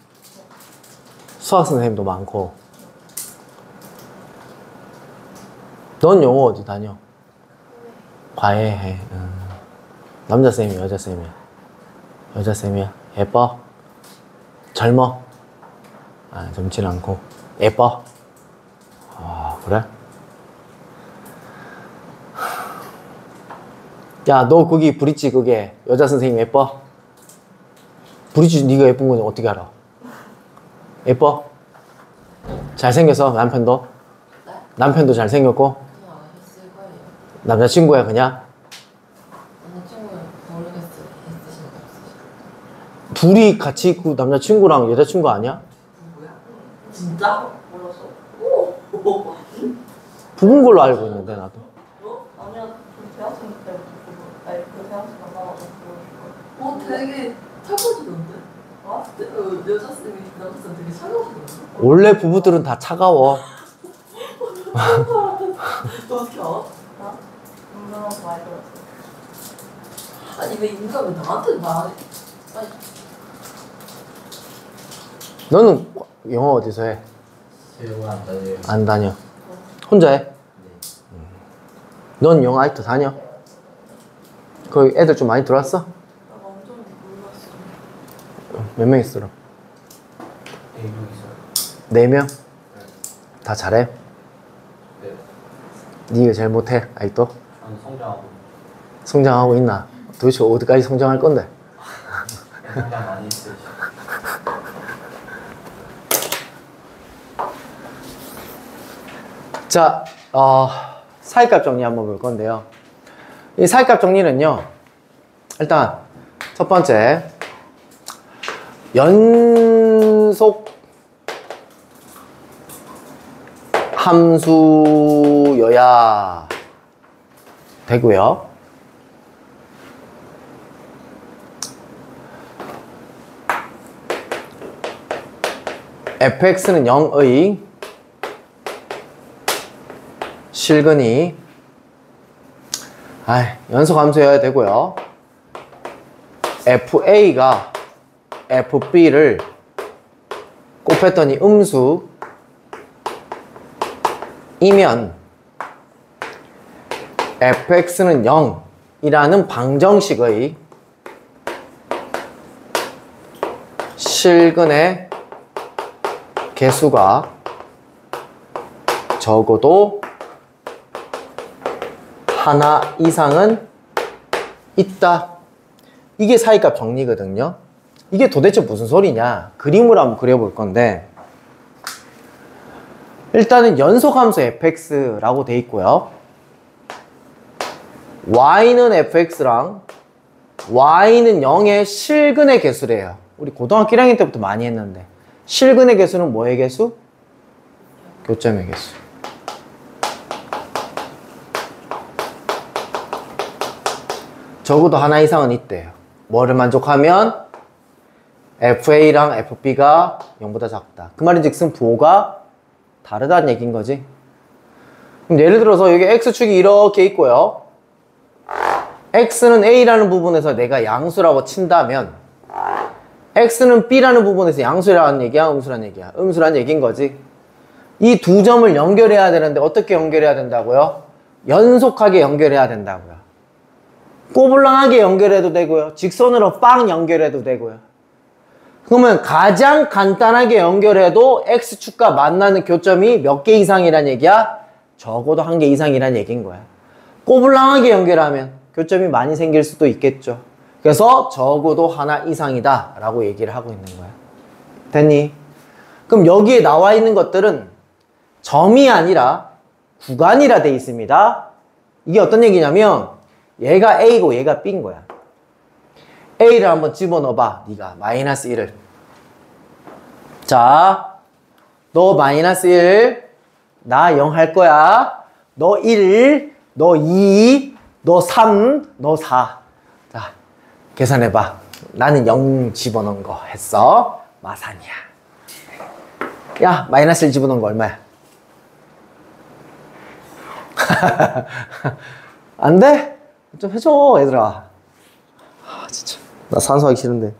수학 선생님도 많고. 넌 영어 어디 다녀? 과외해. 남자 쌤이야, 여자 쌤이야? 여자 쌤이야? 예뻐? 젊어? 젊진 않고. 예뻐? 그래? 야, 너 거기 브릿지 그게 여자 선생님 예뻐? 브릿지 네가 예쁜 건 어떻게 알아? 예뻐? 잘생겨서 남편도? 네? 남편도 잘생겼고? 그냥 했을 거예요. 남자친구야 그냥? 남자친구는 모르겠어요. 있으신가 없으신가. 둘이 같이 있고 남자친구랑 여자친구 아니야? 누구야? 진짜? 몰랐어. 오! 부부인 걸로 알고 있는데 나도. 아니야. 그 대학생 때부터 아니 그 대학생 만나가지고 되게 차가워지던데? 여자쌤이 남자쌤 되게 차가워지던데? 원래 부부들은 다 차가워. 너 어떻게 알아? 나? 운동하면서 많이 들었어. 아니 왜 인가 왜 나한테 말해? 아니 너는 영어 어디서 해? 영어 안 다녀요. 안 다녀. 혼자 해? 넌 영어 아직도 다녀? 거기 애들 좀 많이 들어왔어? 나 완전 몰랐어. 몇 명 있어? 그럼? 네 명 있어요. 4명? 다 잘해? 네. 니가 제일 못해? 아직도? 저는 성장하고 성장하고 있나? 도대체 어디까지 성장할 건데? 성장 많이 했어요. 자, 사이값 정리 한번 볼 건데요. 이 사이값 정리는요, 일단 첫 번째, 연속 함수여야 되고요. fx는 0의 실근이 연속 함수여야 되고요. fa가 fb를 곱했더니 음수이면 fx는 0이라는 방정식의 실근의 개수가 적어도 하나 이상은 있다. 이게 사이값 정리거든요. 이게 도대체 무슨 소리냐? 그림으로 한번 그려볼 건데, 일단은 연속함수 fx라고 돼 있고요. y는 fx랑 y는 0의 실근의 개수래요. 우리 고등학교 1학년 때부터 많이 했는데, 실근의 개수는 뭐의 개수? 교점의 개수. 적어도 하나 이상은 있대요. 뭐를 만족하면? FA랑 FB가 0보다 작다. 그 말인즉슨 부호가 다르다는 얘기인 거지. 그럼 예를 들어서 여기 X축이 이렇게 있고요. X는 A라는 부분에서 내가 양수라고 친다면 X는 B라는 부분에서 양수라는 얘기야? 음수라는 얘기야? 음수라는 얘기인 거지. 이 두 점을 연결해야 되는데 어떻게 연결해야 된다고요? 연속하게 연결해야 된다고요. 꼬불랑하게 연결해도 되고요. 직선으로 빵 연결해도 되고요. 그러면 가장 간단하게 연결해도 X축과 만나는 교점이 몇 개 이상이란 얘기야? 적어도 한 개 이상이란 얘기인 거야. 꼬불랑하게 연결하면 교점이 많이 생길 수도 있겠죠. 그래서 적어도 하나 이상이다 라고 얘기를 하고 있는 거야. 됐니? 그럼 여기에 나와 있는 것들은 점이 아니라 구간이라 돼 있습니다. 이게 어떤 얘기냐면 얘가 A고 얘가 B인 거야. A를 한번 집어넣어봐. 네가 마이너스 1을. 자, 너 마이너스 1, 나 0 할 거야. 너 1, 너 2, 너 3, 너 4. 자, 계산해봐. 나는 0 집어넣은 거 했어. 마산이야. 야, 마이너스 1 집어넣은 거 얼마야? 안 돼? 좀 해줘, 얘들아. 진짜. 나 산수하기 싫은데.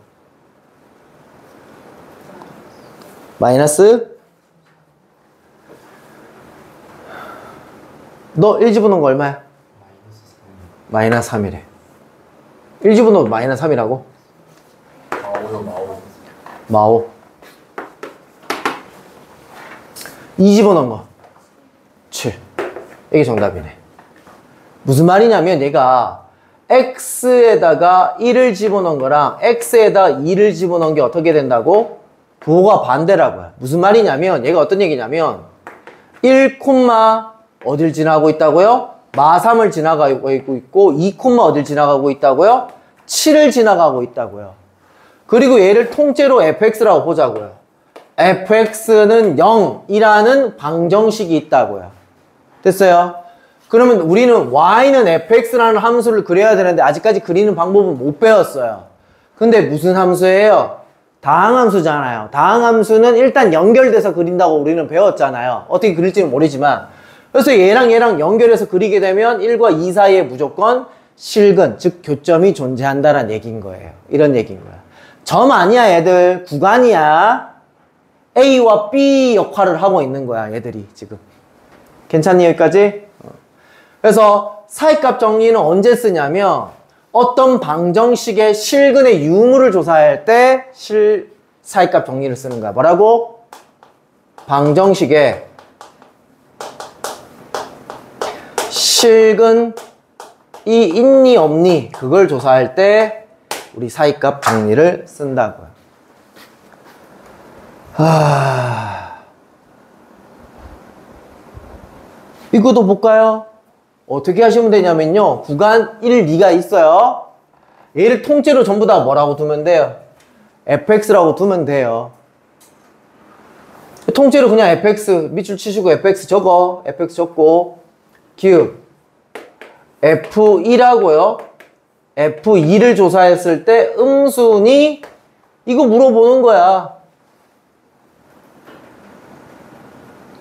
마이너스? 너 1 집어넣은 거 얼마야? 마이너스 3이래. 1 집어넣어도 마이너스 3이라고? 마오. 2 집어넣은 거 7. 이게 정답이네. 무슨 말이냐면 얘가 x에다가 1을 집어넣은 거랑 x에다 2를 집어넣은 게 어떻게 된다고? 부호가 반대라고요. 무슨 말이냐면 얘가 어떤 얘기냐면 1, 어딜 지나가고 있다고요? 마3을 지나가고 있고 2, 어딜 지나가고 있다고요? 7을 지나가고 있다고요. 그리고 얘를 통째로 fx라고 보자고요. fx는 0이라는 방정식이 있다고요. 됐어요? 그러면 우리는 y는 fx라는 함수를 그려야 되는데 아직까지 그리는 방법은 못 배웠어요. 근데 무슨 함수예요? 다항함수잖아요. 다항함수는 일단 연결돼서 그린다고 우리는 배웠잖아요. 어떻게 그릴지는 모르지만. 그래서 얘랑 연결해서 그리게 되면 1과 2 사이에 무조건 실근, 즉 교점이 존재한다는 얘기인 거예요. 이런 얘기인 거야. 점 아니야, 애들. 구간이야. A와 B 역할을 하고 있는 거야, 얘들이 지금. 괜찮니, 여기까지? 그래서 사이값 정리는 언제 쓰냐면 어떤 방정식의 실근의 유무를 조사할 때 사이값 정리를 쓰는 거야. 뭐라고? 방정식의 실근이 있니 없니 그걸 조사할 때 우리 사이값 정리를 쓴다고요. 이것도 볼까요? 어떻게 하시면 되냐면요. 구간 1, 2가 있어요. 얘를 통째로 전부 다 뭐라고 두면 돼요? fx라고 두면 돼요. 통째로 그냥 fx 밑줄 치시고 fx 적어. fx 적고 기읍 f2라고요. f2를 조사했을 때 음수니 이거 물어보는 거야.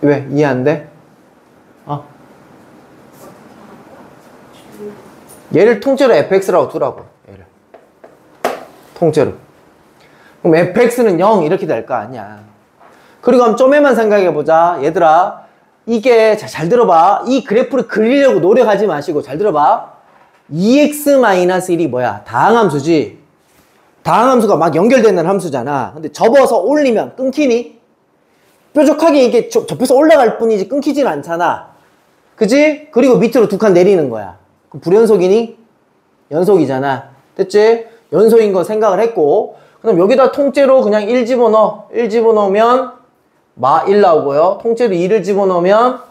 왜? 이해 안 돼? 얘를 통째로 fx라고 두라고. 얘를 통째로. 그럼 fx는 0 이렇게 될 거 아니야. 그리고 한번 좀에만 생각해보자. 얘들아, 이게 잘 들어봐. 이 그래프를 그리려고 노력하지 마시고 잘 들어봐. 2x-1이 뭐야? 다항함수지. 다항함수가 막 연결되는 함수잖아. 근데 접어서 올리면 끊기니? 뾰족하게 이게 접해서 올라갈 뿐이지 끊기진 않잖아. 그지? 그리고 밑으로 두 칸 내리는 거야. 그럼 불연속이니? 연속이잖아. 됐지? 연속인 거 생각을 했고, 그럼 여기다 통째로 그냥 1 집어넣어. 1 집어넣으면 마 1 나오고요. 통째로 2를 집어넣으면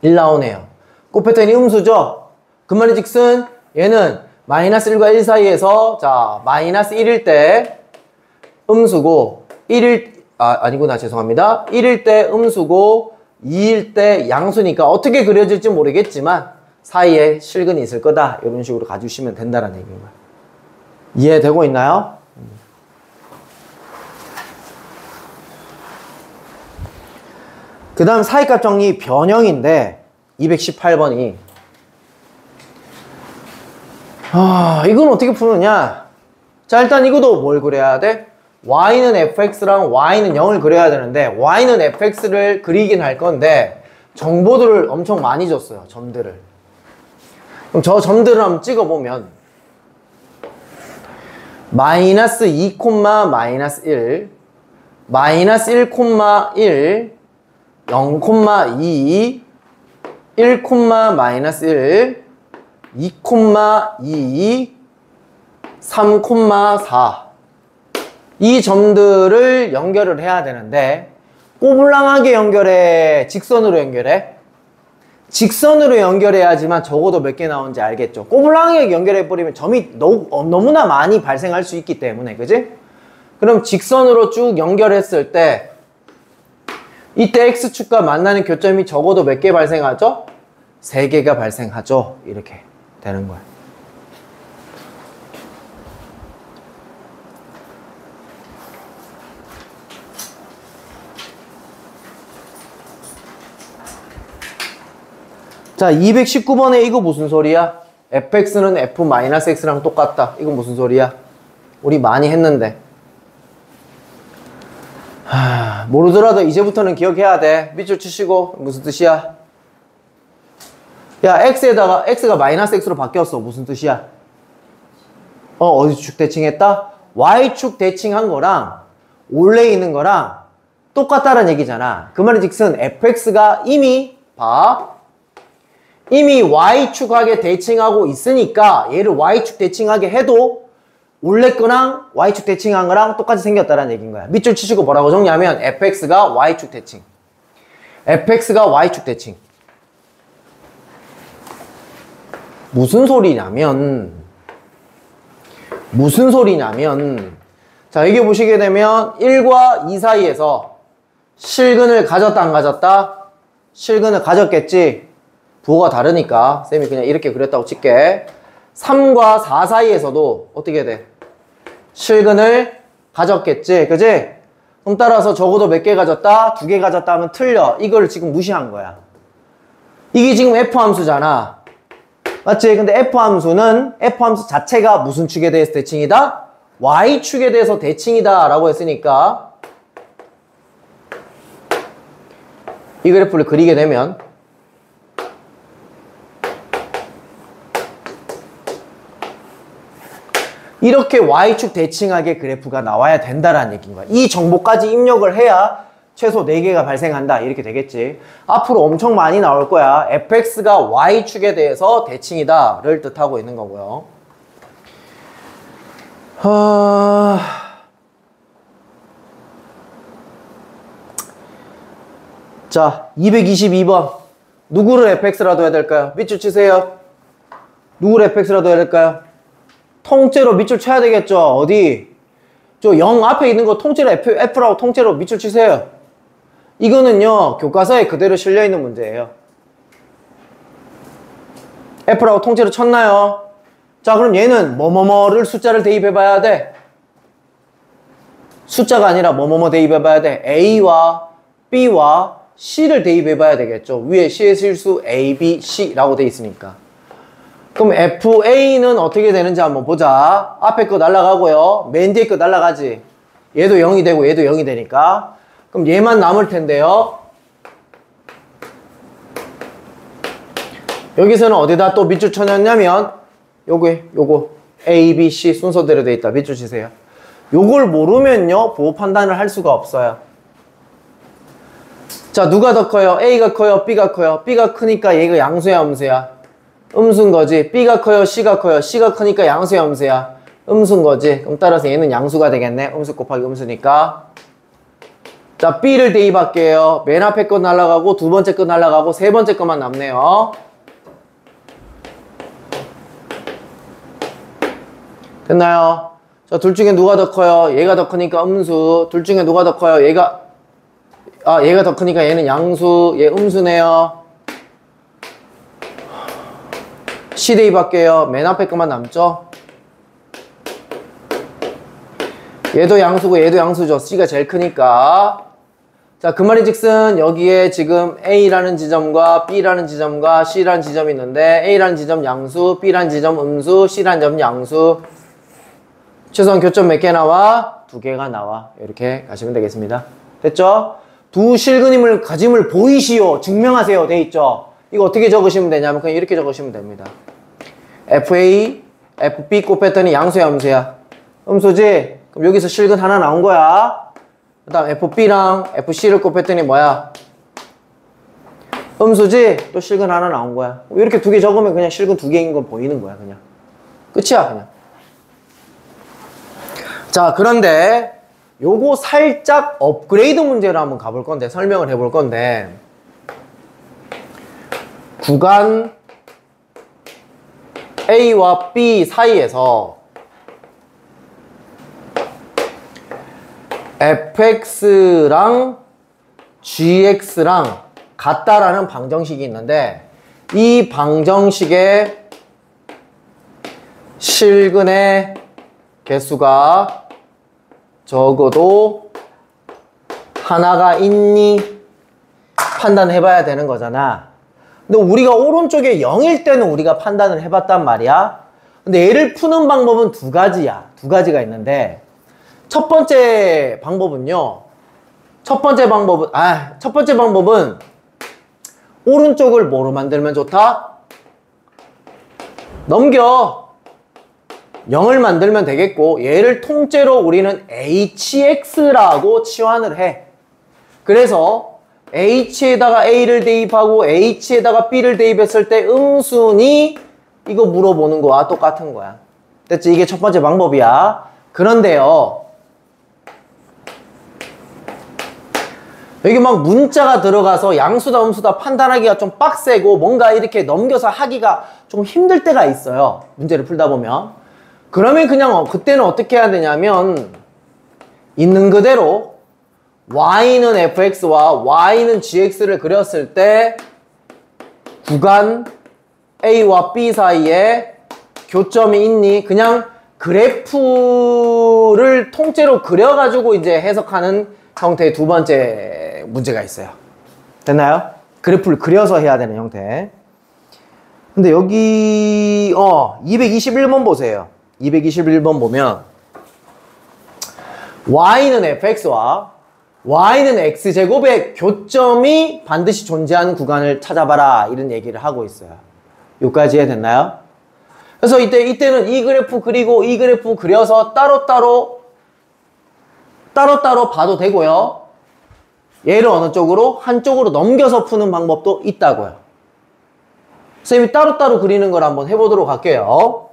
1 나오네요. 그 패턴이 음수죠? 그 말인즉슨 얘는 마이너스 1과 1 사이에서 자 마이너스 1일 때 음수고 1일 아니구나 죄송합니다. 1일 때 음수고 2일 때 양수니까 어떻게 그려질지 모르겠지만 사이에 실근이 있을 거다. 이런 식으로 가주시면 된다는 얘기인 거예요. 이해되고 있나요? 그 다음 사이값 정리 변형인데 218번이 이건 어떻게 푸느냐. 자 일단 이것도 뭘 그려야 돼? y는 fx랑 y는 0을 그려야 되는데 y는 fx를 그리긴 할 건데 정보들을 엄청 많이 줬어요. 점들을. 그럼 저 점들을 한번 찍어보면 마이너스 2, 마이너스 1 마이너스 1, 1 0, 2 1, 마이너스 1 2, 2 3, 4 이 점들을 연결을 해야 되는데 꼬불랑하게 연결해? 직선으로 연결해? 직선으로 연결해야지만 적어도 몇 개 나오는지 알겠죠? 꼬불랑하게 연결해버리면 점이 너무나 많이 발생할 수 있기 때문에 그지? 그럼 직선으로 쭉 연결했을 때 이때 X축과 만나는 교점이 적어도 몇 개 발생하죠? 3개가 발생하죠. 이렇게 되는 거야. 자, 219번에 이거 무슨 소리야? fx는 f-x랑 똑같다. 이거 무슨 소리야? 우리 많이 했는데. 모르더라도 이제부터는 기억해야 돼. 밑줄 치시고 무슨 뜻이야? 야, x에다가 x가 마이너스 x로 바뀌었어. 무슨 뜻이야? 어디 축 대칭했다? y축 대칭한 거랑 원래 있는 거랑 똑같다는 얘기잖아. 그 말인즉슨 fx가 이미 이미 y축하게 대칭하고 있으니까 얘를 y축 대칭하게 해도 원래 거랑 y축 대칭한 거랑 똑같이 생겼다는 얘기인 거야. 밑줄 치시고 뭐라고 정리하면 fx가 y축 대칭. fx가 y축 대칭. 무슨 소리냐면 자 여기 보시게 되면 1과 2 사이에서 실근을 가졌다 안 가졌다? 실근을 가졌겠지. 부호가 다르니까 쌤이 그냥 이렇게 그렸다고 칠게. 3과 4 사이에서도 어떻게 돼? 실근을 가졌겠지. 그지? 그럼 따라서 적어도 몇 개 가졌다? 2개 가졌다 하면 틀려. 이걸 지금 무시한 거야. 이게 지금 F함수잖아. 맞지? 근데 F함수 자체가 무슨 축에 대해서 대칭이다? Y축에 대해서 대칭이다 라고 했으니까 이 그래프를 그리게 되면 이렇게 Y축 대칭하게 그래프가 나와야 된다라는 얘기인 거야. 이 정보까지 입력을 해야 최소 4개가 발생한다 이렇게 되겠지. 앞으로 엄청 많이 나올 거야. fx가 Y축에 대해서 대칭이다 를 뜻하고 있는 거고요. 자, 222번. 누구를 fx라도 해야 될까요? 밑줄 치세요. 누구를 fx라도 해야 될까요? 통째로 밑줄 쳐야 되겠죠. 어디? 저 0 앞에 있는 거 통째로 F라고 통째로 밑줄 치세요. 이거는요, 교과서에 그대로 실려있는 문제예요. F라고 통째로 쳤나요? 자, 그럼 얘는 뭐뭐뭐를 숫자를 대입해봐야 돼. 숫자가 아니라 뭐뭐뭐 대입해봐야 돼. A와 B와 C를 대입해봐야 되겠죠. 위에 C의 실수 A, B, C라고 돼 있으니까. 그럼 FA는 어떻게 되는지 한번 보자. 앞에 거 날아가고요. 맨 뒤에 거 날아가지. 얘도 0이 되고 얘도 0이 되니까. 그럼 얘만 남을 텐데요. 여기서는 어디다 또 밑줄 쳐놨냐면 요거 A, B, C 순서대로 돼 있다. 밑줄 치세요. 요걸 모르면요 보호 판단을 할 수가 없어요. 자, 누가 더 커요? A가 커요? B가 커요? B가 크니까 얘가 양수야 음수야? 음수인 거지. B가 커요? C가 커요? C가 크니까 양수야 음수야? 음수인 거지. 그럼 따라서 얘는 양수가 되겠네. 음수 곱하기 음수니까. 자, B를 대입할게요. 맨 앞에 거 날아가고 두 번째 거 날아가고 세 번째 거만 남네요. 됐나요? 자, 둘 중에 누가 더 커요? 얘가 더 크니까 음수. 둘 중에 누가 더 커요? 얘가 더 크니까 얘는 양수. 얘 음수네요. C 대입할게요. 맨 앞에 것만 남죠? 얘도 양수고 얘도 양수죠. C가 제일 크니까. 자, 그 말인 즉슨 여기에 지금 A라는 지점과 B라는 지점과 C라는 지점이 있는데 A라는 지점 양수, B라는 지점 음수, C라는 지점 양수. 최소한 교점 몇 개 나와? 2개가 나와. 이렇게 가시면 되겠습니다. 됐죠? 두 실근임을 가짐을 보이시오. 증명하세요. 돼 있죠? 이거 어떻게 적으시면 되냐면 그냥 이렇게 적으시면 됩니다. FA, FB 곱했더니 양수야 음수야? 음수지? 그럼 여기서 실근 하나 나온 거야. 그 다음 FB랑 FC를 곱했더니 뭐야? 음수지? 또 실근 하나 나온 거야. 이렇게 2개 적으면 그냥 실근 2개인 건 보이는 거야. 그냥 끝이야 그냥. 자, 그런데 요거 살짝 업그레이드 문제로 한번 가볼 건데 설명을 해볼 건데 구간 A와 B 사이에서 fx랑 gx랑 같다라는 방정식이 있는데 이 방정식의 실근의 개수가 적어도 하나가 있니? 판단해봐야 되는 거잖아. 근데 우리가 오른쪽에 0일 때는 우리가 판단을 해봤단 말이야. 근데 얘를 푸는 방법은 두 가지야. 두 가지가 있는데 첫 번째 방법은요. 첫 번째 방법은 오른쪽을 뭐로 만들면 좋다? 넘겨. 0을 만들면 되겠고 얘를 통째로 우리는 hx라고 치환을 해. 그래서 h에다가 a를 대입하고 h에다가 b를 대입했을 때 음수니 이거 물어보는 거와 똑같은 거야. 됐지? 이게 첫 번째 방법이야. 그런데요 여기 막 문자가 들어가서 양수다 음수다 판단하기가 좀 빡세고 뭔가 이렇게 넘겨서 하기가 좀 힘들 때가 있어요. 문제를 풀다 보면. 그러면 그냥 그때는 어떻게 해야 되냐면 있는 그대로 y는 fx와 y는 gx를 그렸을 때 구간 a와 b 사이에 교점이 있니? 그냥 그래프를 통째로 그려가지고 이제 해석하는 형태의 두 번째 문제가 있어요. 됐나요? 그래프를 그려서 해야 되는 형태. 근데 여기 221번 보세요. 221번 보면 y는 fx와 y는 x제곱의 교점이 반드시 존재하는 구간을 찾아봐라. 이런 얘기를 하고 있어요. 여기까지 이해됐나요? 그래서 이때는 이 그래프 그리고 이 그래프 그려서 따로따로 봐도 되고요. 얘를 어느 쪽으로? 한쪽으로 넘겨서 푸는 방법도 있다고요. 선생님이 따로따로 그리는 걸 한번 해보도록 할게요.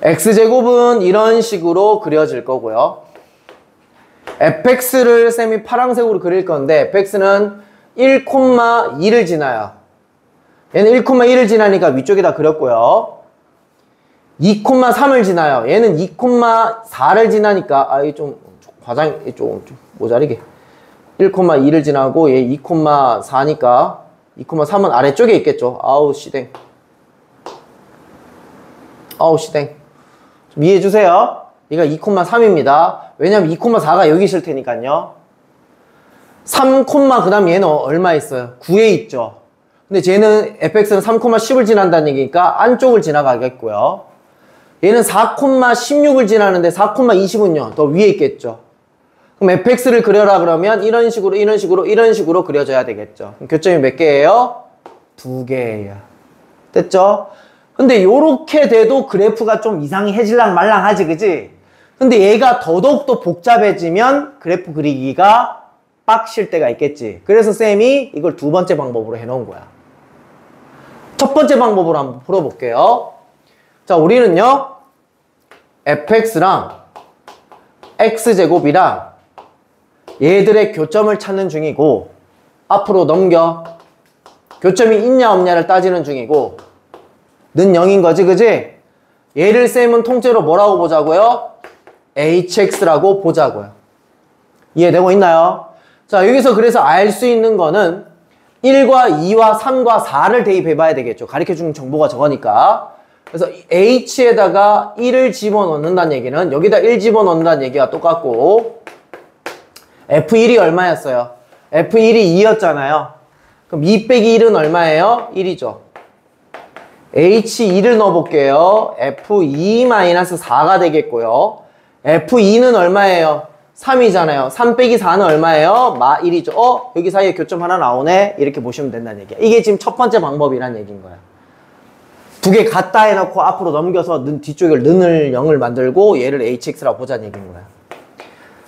x제곱은 이런 식으로 그려질 거고요. fx를 쌤이 파란색으로 그릴 건데 fx는 1,2를 지나요. 얘는 1,1을 지나니까 위쪽에다 그렸고요. 2,3을 지나요. 얘는 2,4를 지나니까 이게 좀 과장이 좀 모자리게 1,2를 지나고 얘 2,4니까 2,3은 아래쪽에 있겠죠. 아우 씨댕 좀 이해해 주세요. 얘가 2,3입니다. 왜냐면 2,4가 여기 있을 테니까요. 3, 그 다음 얘는 얼마 있어요? 9에 있죠. 근데 쟤는 fx는 3,10을 지난다는 얘기니까 안쪽을 지나가겠고요. 얘는 4,16을 지나는데 4,20은요 더 위에 있겠죠. 그럼 fx를 그려라 그러면 이런 식으로 그려져야 되겠죠. 그럼 교점이 몇 개예요? 2개예요. 됐죠? 근데 요렇게 돼도 그래프가 좀 이상해질랑 말랑하지, 그지? 근데 얘가 더더욱더 복잡해지면 그래프 그리기가 빡실 때가 있겠지. 그래서 쌤이 이걸 두 번째 방법으로 해놓은 거야. 첫 번째 방법으로 한번 풀어볼게요. 자, 우리는요 fx랑 x제곱이랑 얘들의 교점을 찾는 중이고, 앞으로 넘겨. 교점이 있냐 없냐를 따지는 중이고, 는 0인 거지, 그지? 얘를 쌤은 통째로 뭐라고 보자고요? hx라고 보자고요. 이해되고 있나요? 자, 여기서 그래서 알 수 있는 거는 1과 2와 3과 4를 대입해 봐야 되겠죠. 가르쳐주는 정보가 적으니까. 그래서 h에다가 1을 집어넣는다는 얘기는 여기다 1 집어넣는다는 얘기가 똑같고, f1이 얼마였어요? f1이 2였잖아요. 그럼 2 빼기 1은 얼마예요? 1이죠. h2를 넣어볼게요. f2-4가 되겠고요. f2는 얼마예요? 3이잖아요. 3 빼기 4는 얼마예요? 1이죠. 여기 사이에 교점 하나 나오네? 이렇게 보시면 된다는 얘기야. 이게 지금 첫 번째 방법이란 얘기인 거야. 두 개 갖다 해놓고 앞으로 넘겨서 뒤쪽을 는을 0을 만들고 얘를 hx라고 보자는 얘기인 거야.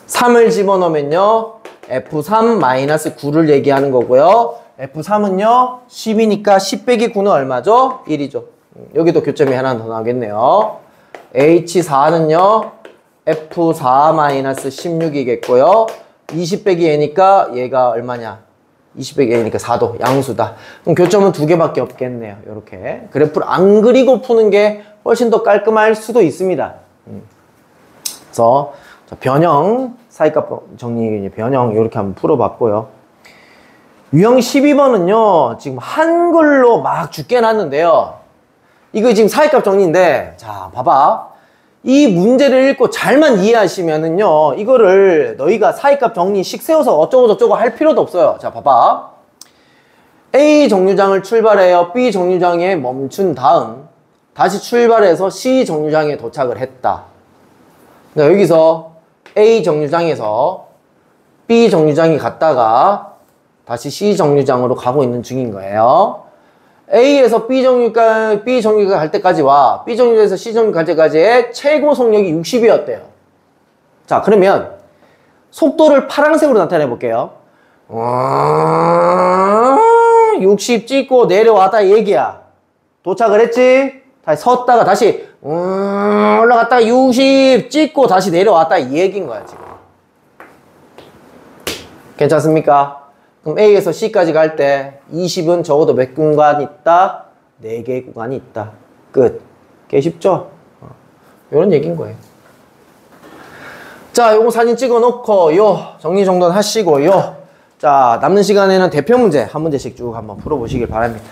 3을 집어넣으면요 f3-9를 얘기하는 거고요. f3은요 10이니까 10 빼기 9는 얼마죠? 1이죠. 여기도 교점이 하나 더 나오겠네요. h4는요 f4-16이겠고요 20 빼기 a니까 얘가 얼마냐? 20 빼기 a니까 4도 양수다. 그럼 교점은 두 개밖에 없겠네요. 이렇게 그래프를 안 그리고 푸는 게 훨씬 더 깔끔할 수도 있습니다. 그래서 변형, 사이값 정리 변형 이렇게 한번 풀어봤고요. 유형 12번은요 지금 한글로 막 죽게 놨는데요. 이거 지금 사이값 정리인데, 자 봐봐. 이 문제를 읽고 잘만 이해하시면은요 이거를 너희가 사이값 정리식 세워서 어쩌고 저쩌고 할 필요도 없어요. 자 봐봐. A 정류장을 출발해요. B 정류장에 멈춘 다음 다시 출발해서 C 정류장에 도착을 했다. 그러니까 여기서 A 정류장에서 B 정류장에 갔다가 다시 C 정류장으로 가고 있는 중인 거예요. A에서 B 정류가 갈 때까지와 B 정류에서 C 정류 갈 때까지의 최고 속력이 60이었대요. 자, 그러면 속도를 파란색으로 나타내 볼게요. 60 찍고 내려왔다 이 얘기야. 도착을 했지? 다시 섰다가 다시 올라갔다가 60 찍고 다시 내려왔다 이 얘기인 거야 지금. 괜찮습니까? 그럼 A에서 C까지 갈 때 20은 적어도 몇 구간 있다? 4개의 구간이 있다. 끝. 꽤 쉽죠? 이런 얘기인 거예요. 자, 요거 사진 찍어 놓고 정리정돈 하시고요. 자, 남는 시간에는 대표 문제 한 문제씩 쭉 한번 풀어보시길 바랍니다.